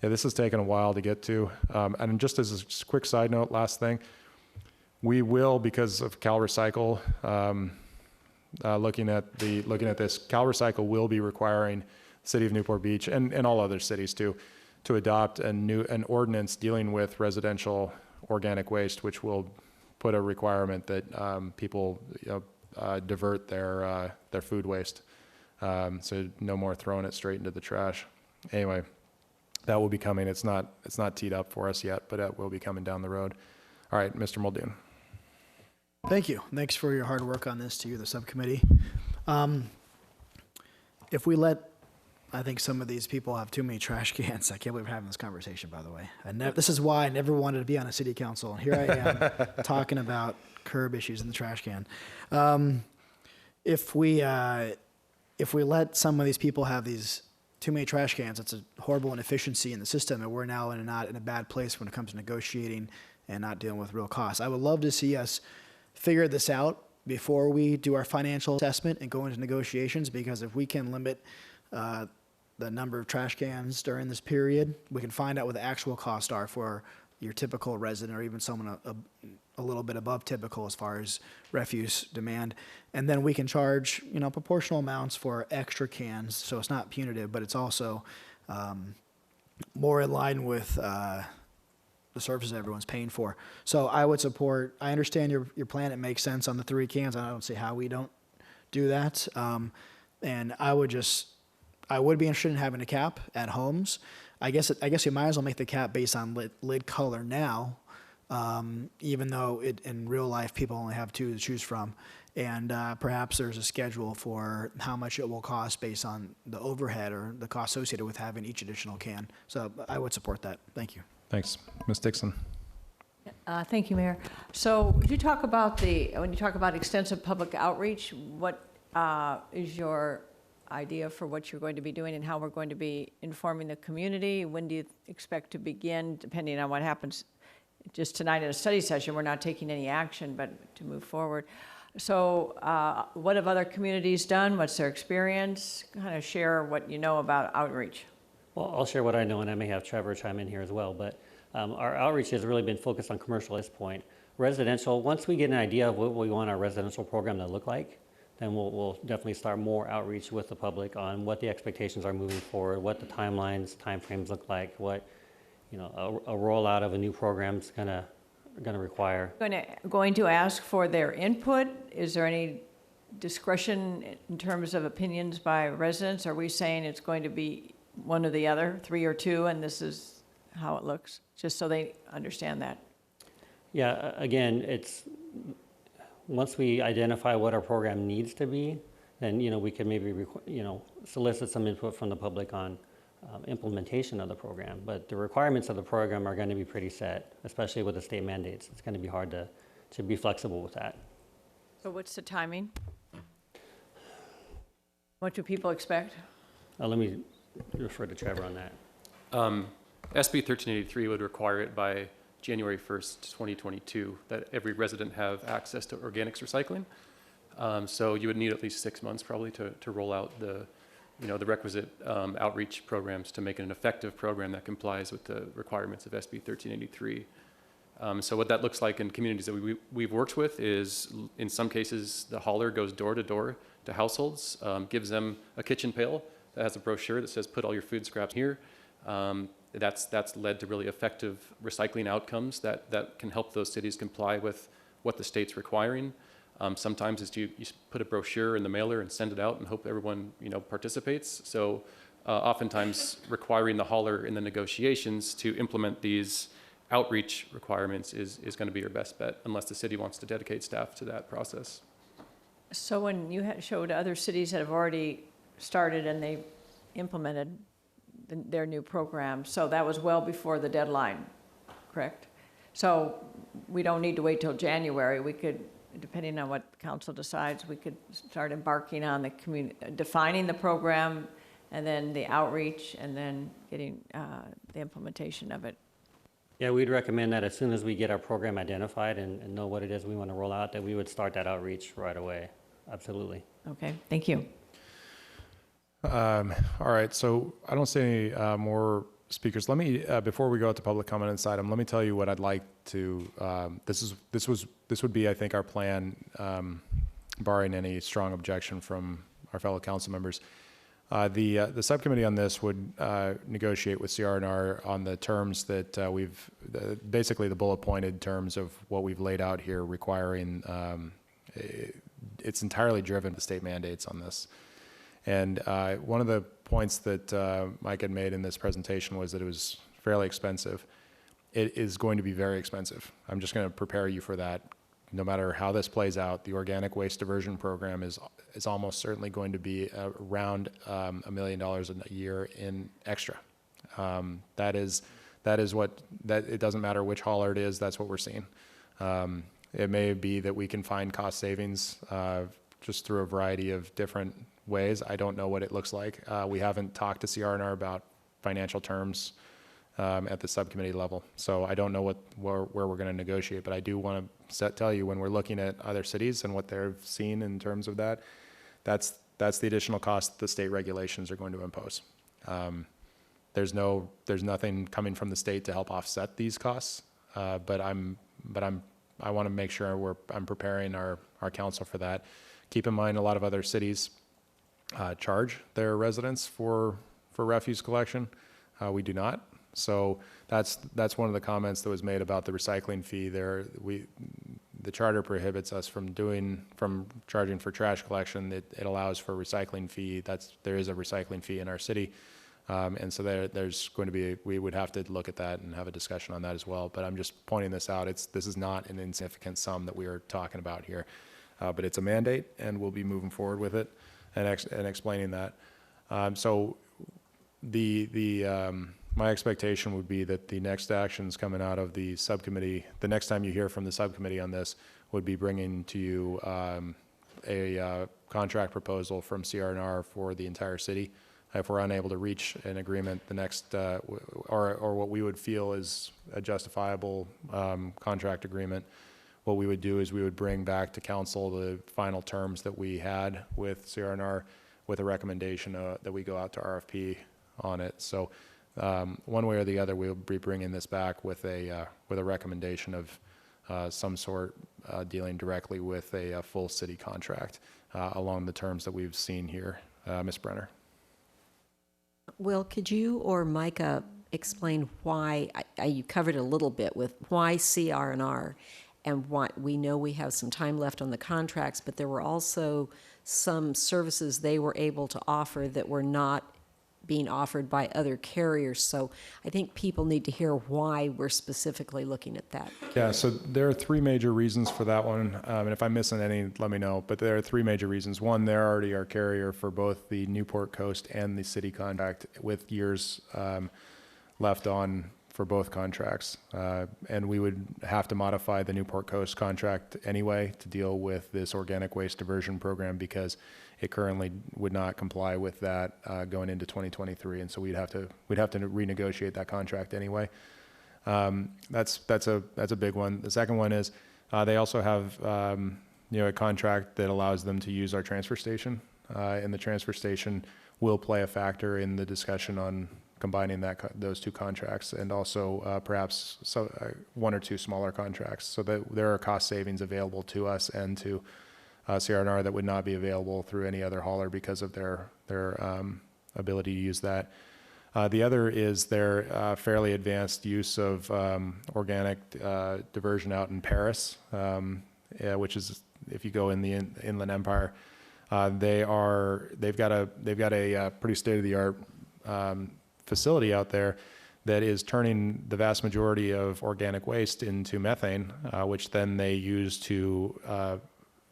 yeah, this has taken a while to get to. And just as a quick side note, last thing, we will, because of Cal Recycle, looking at this, Cal Recycle will be requiring the city of Newport Beach and all other cities to adopt an ordinance dealing with residential organic waste, which will put a requirement that people divert their food waste, so no more throwing it straight into the trash. Anyway, that will be coming. It's not teed up for us yet, but it will be coming down the road. All right, Mr. Muldoon. Thank you. Thanks for your hard work on this to you, the subcommittee. If we let, I think some of these people have too many trash cans. I can't believe we're having this conversation, by the way. This is why I never wanted to be on a city council. And here I am talking about curb issues in the trash can. If we let some of these people have these too many trash cans, it's a horrible inefficiency in the system, and we're now not in a bad place when it comes to negotiating and not dealing with real costs. I would love to see us figure this out before we do our financial assessment and go into negotiations, because if we can limit the number of trash cans during this period, we can find out what the actual costs are for your typical resident or even someone a little bit above typical as far as refuse demand. And then we can charge, proportional amounts for extra cans. So it's not punitive, but it's also more in line with the services everyone's paying for. So I would support, I understand your plan. It makes sense on the 3 cans. I don't see how we don't do that. And I would be interested in having a cap at homes. I guess you might as well make the cap based on lid color now, even though in real life people only have 2 to choose from. And perhaps there's a schedule for how much it will cost based on the overhead or the cost associated with having each additional can. So I would support that. Thank you. Thanks. Ms. Dixon. Thank you, Mayor. So when you talk about extensive public outreach, what is your idea for what you're going to be doing and how we're going to be informing the community? When do you expect to begin, depending on what happens just tonight in a study session? We're not taking any action, but to move forward. So what have other communities done? What's their experience? Kind of share what you know about outreach. Well, I'll share what I know, and I may have Trevor chime in here as well, but our outreach has really been focused on commercial at this point. Residential, once we get an idea of what we want our residential program to look like, then we'll definitely start more outreach with the public on what the expectations are moving forward, what the timeframes look like, what a rollout of a new program is gonna require. Going to ask for their input. Is there any discretion in terms of opinions by residents? Are we saying it's going to be one or the other, 3 or 2, and this is how it looks, just so they understand that? Yeah, again, it's once we identify what our program needs to be, then we can maybe solicit some input from the public on implementation of the program. But the requirements of the program are going to be pretty set, especially with the state mandates. It's going to be hard to be flexible with that. So what's the timing? What do people expect? Let me refer to Trevor on that. SB 1383 would require it by January 1st, 2022, that every resident have access to organics recycling. So you would need at least 6 months probably to roll out the requisite outreach programs to make it an effective program that complies with the requirements of SB 1383. So what that looks like in communities that we've worked with is, in some cases, the hauler goes door to door to households, gives them a kitchen pail that has a brochure that says, put all your food scraps here. That's led to really effective recycling outcomes that can help those cities comply with what the state's requiring. Sometimes it's you put a brochure in the mailer and send it out and hope everyone participates. So oftentimes requiring the hauler in the negotiations to implement these outreach requirements is going to be your best bet, unless the city wants to dedicate staff to that process. So when you showed other cities that have already started and they've implemented their new program, so that was well before the deadline, correct? So we don't need to wait till January. We could, depending on what the council decides, we could start embarking on defining the program, and then the outreach, and then getting the implementation of it. Yeah, we'd recommend that as soon as we get our program identified and know what it is we want to roll out, that we would start that outreach right away. Absolutely. Okay, thank you. All right, so I don't see any more speakers. Let me, before we go out to public comment inside them, let me tell you what I'd like to, this would be, I think, our plan, barring any strong objection from our fellow council members. The subcommittee on this would negotiate with CR&R on the terms that basically the bullet pointed terms of what we've laid out here, requiring, it's entirely driven by the state mandates on this. And one of the points that Mike had made in this presentation was that it was fairly expensive. it is going to be very expensive. I'm just going to prepare you for that. No matter how this plays out, the organic waste diversion program is almost certainly going to be around $1 million a year in extra. That is what, that it doesn't matter which hauler it is, that's what we're seeing. It may be that we can find cost savings just through a variety of different ways. I don't know what it looks like. We haven't talked to CR&R about financial terms at the subcommittee level. So I don't know where we're going to negotiate, but I do want to tell you, when we're looking at other cities and what they've seen in terms of that, that's the additional cost the state regulations are going to impose. There's nothing coming from the state to help offset these costs, but I want to make sure I'm preparing our council for that. Keep in mind, a lot of other cities charge their residents for refuse collection. We do not. So that's one of the comments that was made about the recycling fee. The charter prohibits us from charging for trash collection. It allows for a recycling fee. There is a recycling fee in our city. And so there's going to be, we would have to look at that and have a discussion on that as well. But I'm just pointing this out. This is not an insignificant sum that we are talking about here. But it's a mandate, and we'll be moving forward with it and explaining that. So my expectation would be that the next actions coming out of the subcommittee, the next time you hear from the subcommittee on this, would be bringing to you a contract proposal from CR&R for the entire city. If we're unable to reach an agreement, the next, or what we would feel is a justifiable contract agreement, what we would do is we would bring back to council the final terms that we had with CR&R with a recommendation that we go out to RFP on it. So one way or the other, we'll be bringing this back with a recommendation of some sort dealing directly with a full city contract along the terms that we've seen here. Ms. Brenner. Will, could you or Micah explain why, you covered a little bit with why CR&R and why we know we have some time left on the contracts, but there were also some services they were able to offer that were not being offered by other carriers. So I think people need to hear why we're specifically looking at that. Yeah, so there are three major reasons for that one. And if I'm missing any, let me know. But there are three major reasons. One, they're already our carrier for both the Newport Coast and the city contract with years left on for both contracts. And we would have to modify the Newport Coast contract anyway to deal with this organic waste diversion program because it currently would not comply with that going into 2023, and so we'd have to renegotiate that contract anyway. That's a big one. The second one is they also have a contract that allows them to use our transfer station, and the transfer station will play a factor in the discussion on combining those two contracts, and also perhaps one or two smaller contracts, so that there are cost savings available to us and to CR&R that would not be available through any other hauler because of their ability to use that. The other is their fairly advanced use of organic diversion out in Paris, which is, if you go in the Inland Empire, they've got a pretty state-of-the-art facility out there that is turning the vast majority of organic waste into methane, which then they use to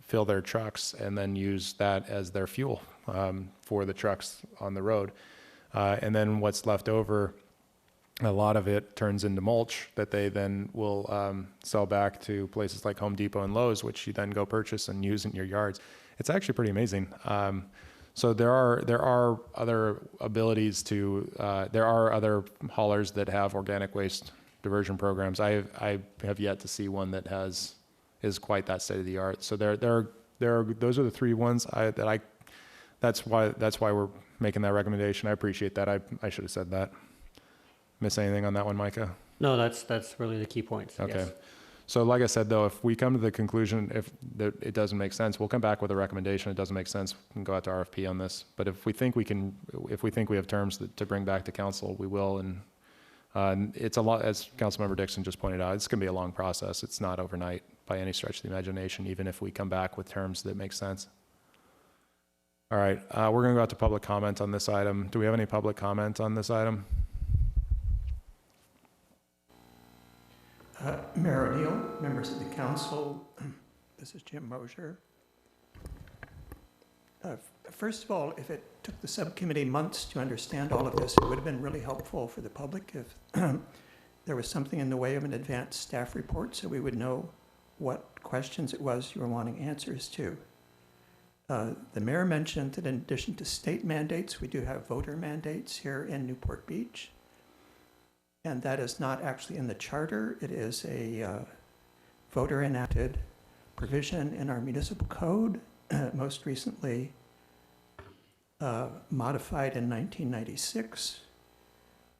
fill their trucks and then use that as their fuel for the trucks on the road. And then what's left over, a lot of it turns into mulch that they then will sell back to places like Home Depot and Lowe's, which you then go purchase and use in your yards. It's actually pretty amazing. So there are other abilities there are other haulers that have organic waste diversion programs. I have yet to see one that is quite that state of the art. So those are the three ones that's why we're making that recommendation. I appreciate that. I should have said that. Miss anything on that one, Micah? No, that's really the key points. Okay. Yes. So like I said, though, if we come to the conclusion it doesn't make sense, we'll come back with a recommendation. It doesn't make sense, we can go out to RFP on this. But if we think we have terms to bring back to council, we will. And it's a lot, as Councilmember Dixon just pointed out, it's going to be a long process. It's not overnight by any stretch of the imagination, even if we come back with terms that make sense. All right, we're going to go out to public comment on this item. Do we have any public comment on this item? Mayor O'Neill, members of the council, this is Jim Mosier. First of all, if it took the subcommittee months to understand all of this, it would have been really helpful for the public if there was something in the way of an advanced staff report so we would know what questions it was you were wanting answers to. The mayor mentioned that in addition to state mandates, we do have voter mandates here in Newport Beach. And that is not actually in the charter. It is a voter enacted provision in our municipal code, most recently modified in 1996,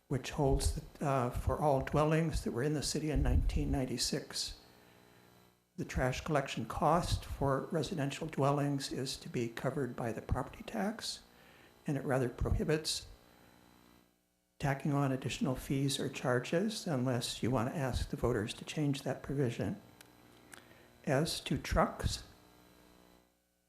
which holds that for all dwellings that were in the city in 1996, the trash collection cost for residential dwellings is to be covered by the property tax, and it rather prohibits tacking on additional fees or charges unless you want to ask the voters to change that provision. As to trucks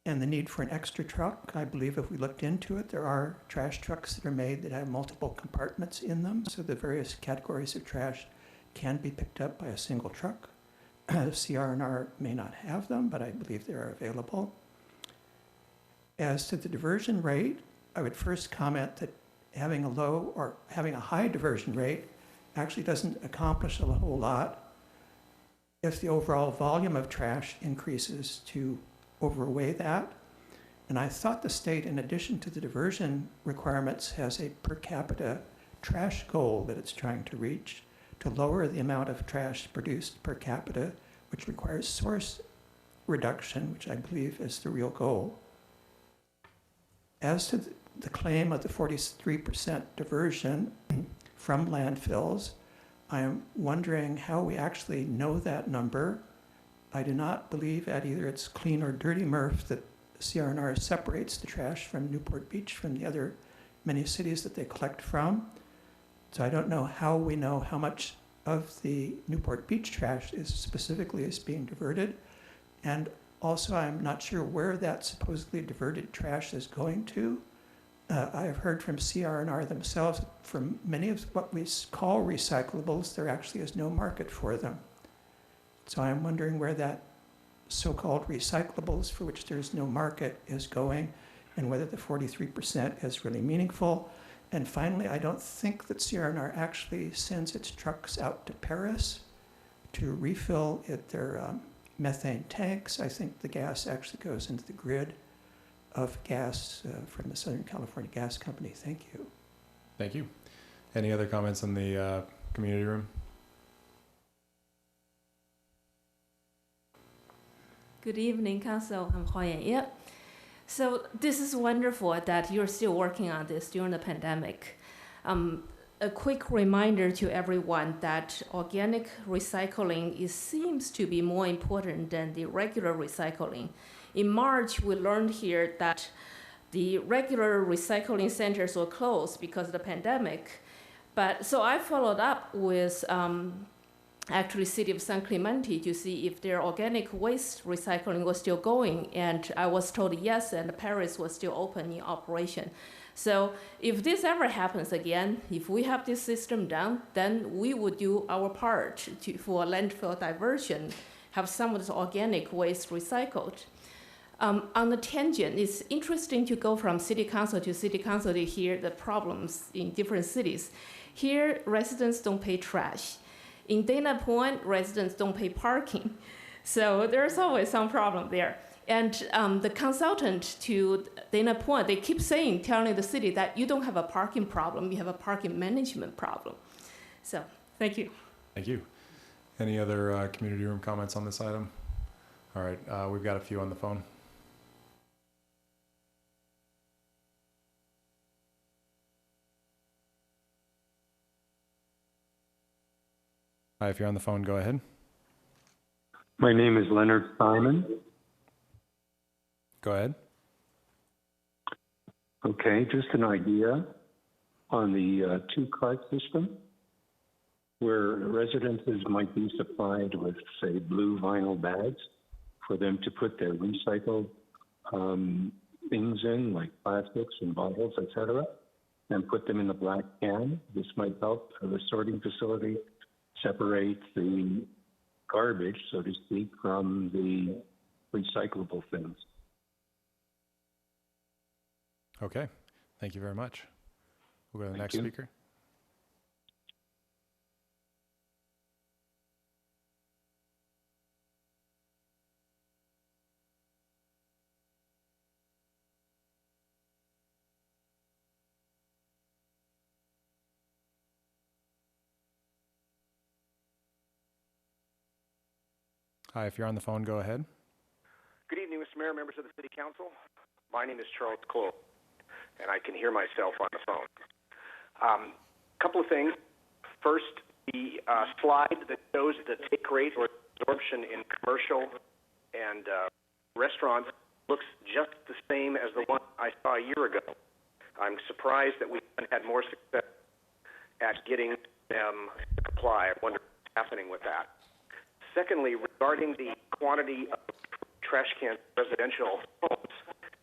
and the need for an extra truck, I believe if we looked into it, there are trash trucks that are made that have multiple compartments in them, so the various categories of trash can be picked up by a single truck. CR&R may not have them, but I believe they are available. As to the diversion rate, I would first comment that having a low or having a high diversion rate actually doesn't accomplish a whole lot if the overall volume of trash increases to overweigh that. And I thought the state, in addition to the diversion requirements, has a per capita trash goal that it's trying to reach to lower the amount of trash produced per capita, which requires source reduction, which I believe is the real goal. As to the claim of the 43% diversion from landfills, I am wondering how we actually know that number. I do not believe at either its clean or dirty MRF that CR&R separates the trash from Newport Beach from the other many cities that they collect from. So I don't know how we know how much of the Newport Beach trash specifically is being diverted. And also I'm not sure where that supposedly diverted trash is going to. I have heard from CR&R themselves, from many of what we call recyclables, there actually is no market for them. So I'm wondering where that so-called recyclables for which there's no market is going, and whether the 43% is really meaningful. And finally, I don't think that CR&R actually sends its trucks out to Paris to refill their methane tanks. I think the gas actually goes into the grid of gas from the Southern California Gas Company. Thank you. Thank you. Any other comments in the community room? Good evening, Council. I'm Hua Yan. So this is wonderful that you're still working on this during the pandemic. A quick reminder to everyone that organic recycling seems to be more important than the regular recycling. In March, we learned here that the regular recycling centers were closed because of the pandemic. But so I followed up with actually City of San Clemente to see if their organic waste recycling was still going. And I was told yes, and Paris was still open in operation. So if this ever happens again, if we have this system down, then we would do our part for landfill diversion, have some of this organic waste recycled. On the tangent, it's interesting to go from city council to hear the problems in different cities. Here, residents don't pay trash. In Dana Point, residents don't pay parking. So there's always some problem there. And the consultant to Dana Point, they keep telling the city that you don't have a parking problem, you have a parking management problem. So, thank you. Thank you. Any other community room comments on this item? All right, we've got a few on the phone. Hi, if you're on the phone, go ahead. My name is Leonard Simon. Go ahead. Okay, just an idea on the two-cart system, where residences might be supplied with, say, blue vinyl bags for them to put their recycled things in, like plastics and bottles, etc., and put them in the black can. This might help the sorting facility separate the garbage, so to speak, from the recyclable things. Okay, thank you very much. We'll go to the Thank next you. speaker. Hi, if you're on the phone, go ahead. Good evening, Mr. Mayor, members of the City Council. My name is Charles Cole, and I can hear myself on the phone. Couple of things. First, the slide that shows the take rate or absorption in commercial and restaurants looks just the same as the one I saw a year ago. I'm surprised that we haven't had more success at getting them to comply. I wonder what's happening with that. Secondly, regarding the quantity of trash cans in residential homes,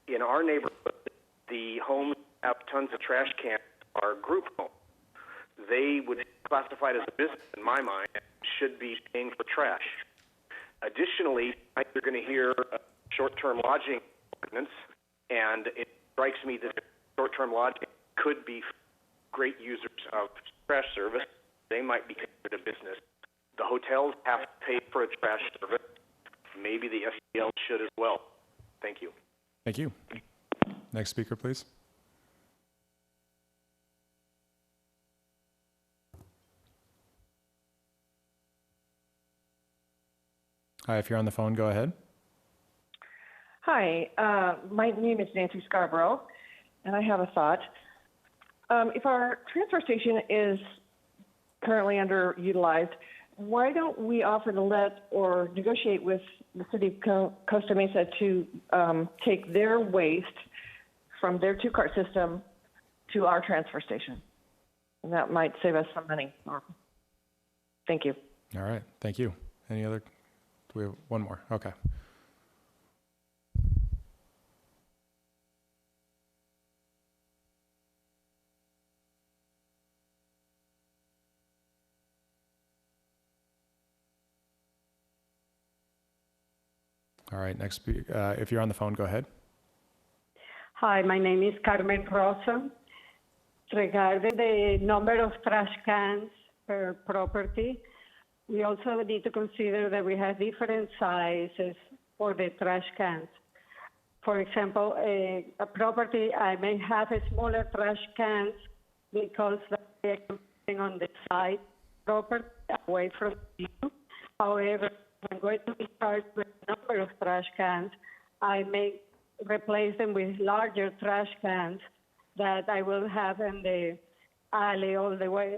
in our neighborhood, the homes have tons of trash cans are group homes. They would be classified as a business, in my mind, and should be paying for trash. Additionally, you're going to hear short-term lodging ordinance, and it strikes me that short-term lodging could be great users of trash service. They might be considered a business. The hotels have to pay for a trash service. Maybe the STL should as well. Thank you. Thank you. Next speaker, please. Hi, if you're on the phone, go ahead. Hi, my name is Nancy Scarborough, and I have a thought. If our transfer station is currently underutilized, why don't we offer to let or negotiate with the city of Costa Mesa to take their waste from their two-cart system to our transfer station? And that might save us some money. Thank you. All right, thank you. Any other? Do we have one more? Okay. All right, next speaker. If you're on the phone, go ahead. Hi, my name is Carmen Rosa. Regarding the number of trash cans per property, we also need to consider that we have different sizes for the trash cans. For example, a property, I may have a smaller trash cans because they are on the side property away from you. However, I'm going to be charged with a number of trash cans. I may replace them with larger trash cans that I will have in the alley all the way.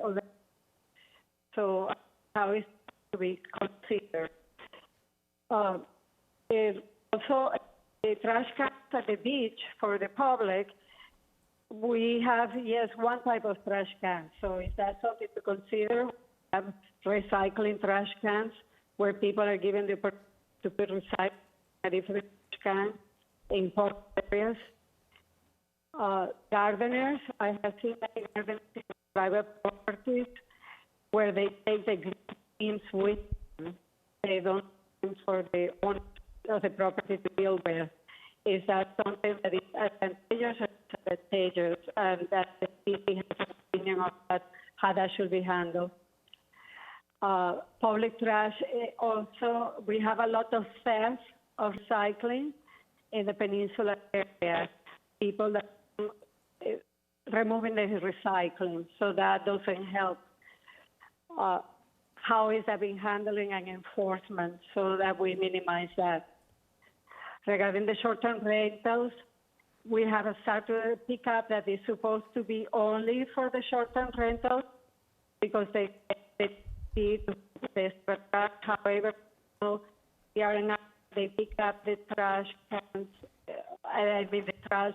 So how is to be considered? Also, the trash cans at the beach for the public, we have, yes, one type of trash can. So is that something to consider? We have recycling trash cans where people are given the opportunity to put recycling in a different trash can in public areas. Gardeners, I have seen many gardeners in private properties where they take the greens with them. They don't use for the owner of the property to build with. Is that something that is advantageous or disadvantageous, and that the city has an opinion of that, how that should be handled? Public trash, also, we have a lot of theft of recycling in the peninsula area. People that removing the recycling, so that doesn't help. How is that being handled and enforcement so that we minimize that? Regarding the short-term rentals, we have a Saturday pickup that is supposed to be only for the short-term rentals because they need to the extra trash. However, they pick up the trash cans, I mean the trash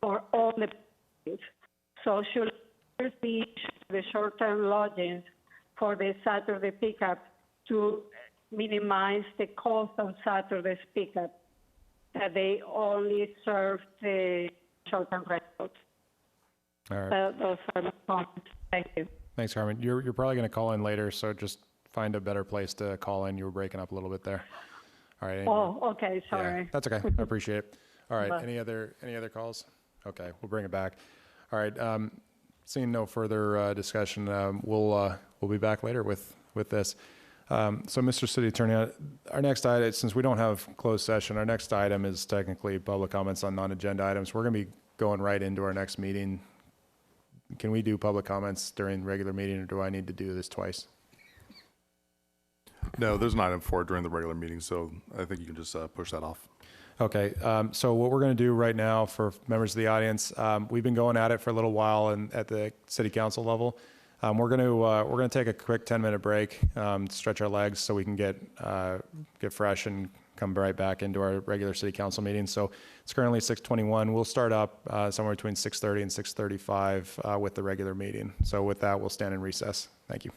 for all the places. So should there be the short-term lodgings for the Saturday pickup to minimize the cost of Saturday's pickup, that they only serve the short-term rentals? All right. Those are my comments. Thank you. Thanks, Carmen. You're probably going to call in later, so just find a better place to call in. You were breaking up a little bit there. All right. Oh, okay, sorry. Yeah, that's okay. I appreciate it. All right. Bye. Any other calls? Okay, we'll bring it back. All right. Seeing no further discussion, we'll be back later with this. So, Mr. City Attorney, our next item, since we don't have closed session, our next item is technically public comments on non-agenda items. We're going to be going right into our next meeting. Can we do public comments during regular meeting, or do I need to do this twice? No, there's an item for it during the regular meeting, so I think you can just push that off. Okay, so what we're going to do right now for members of the audience, we've been going at it for a little while and at the city council level. We're going to take a quick 10-minute break, stretch our legs so we can get fresh and come right back into our regular city council meeting. So it's currently 6:21. We'll start up somewhere between 6:30 and 6:35 with the regular meeting. So with that, we'll stand in recess. Thank you.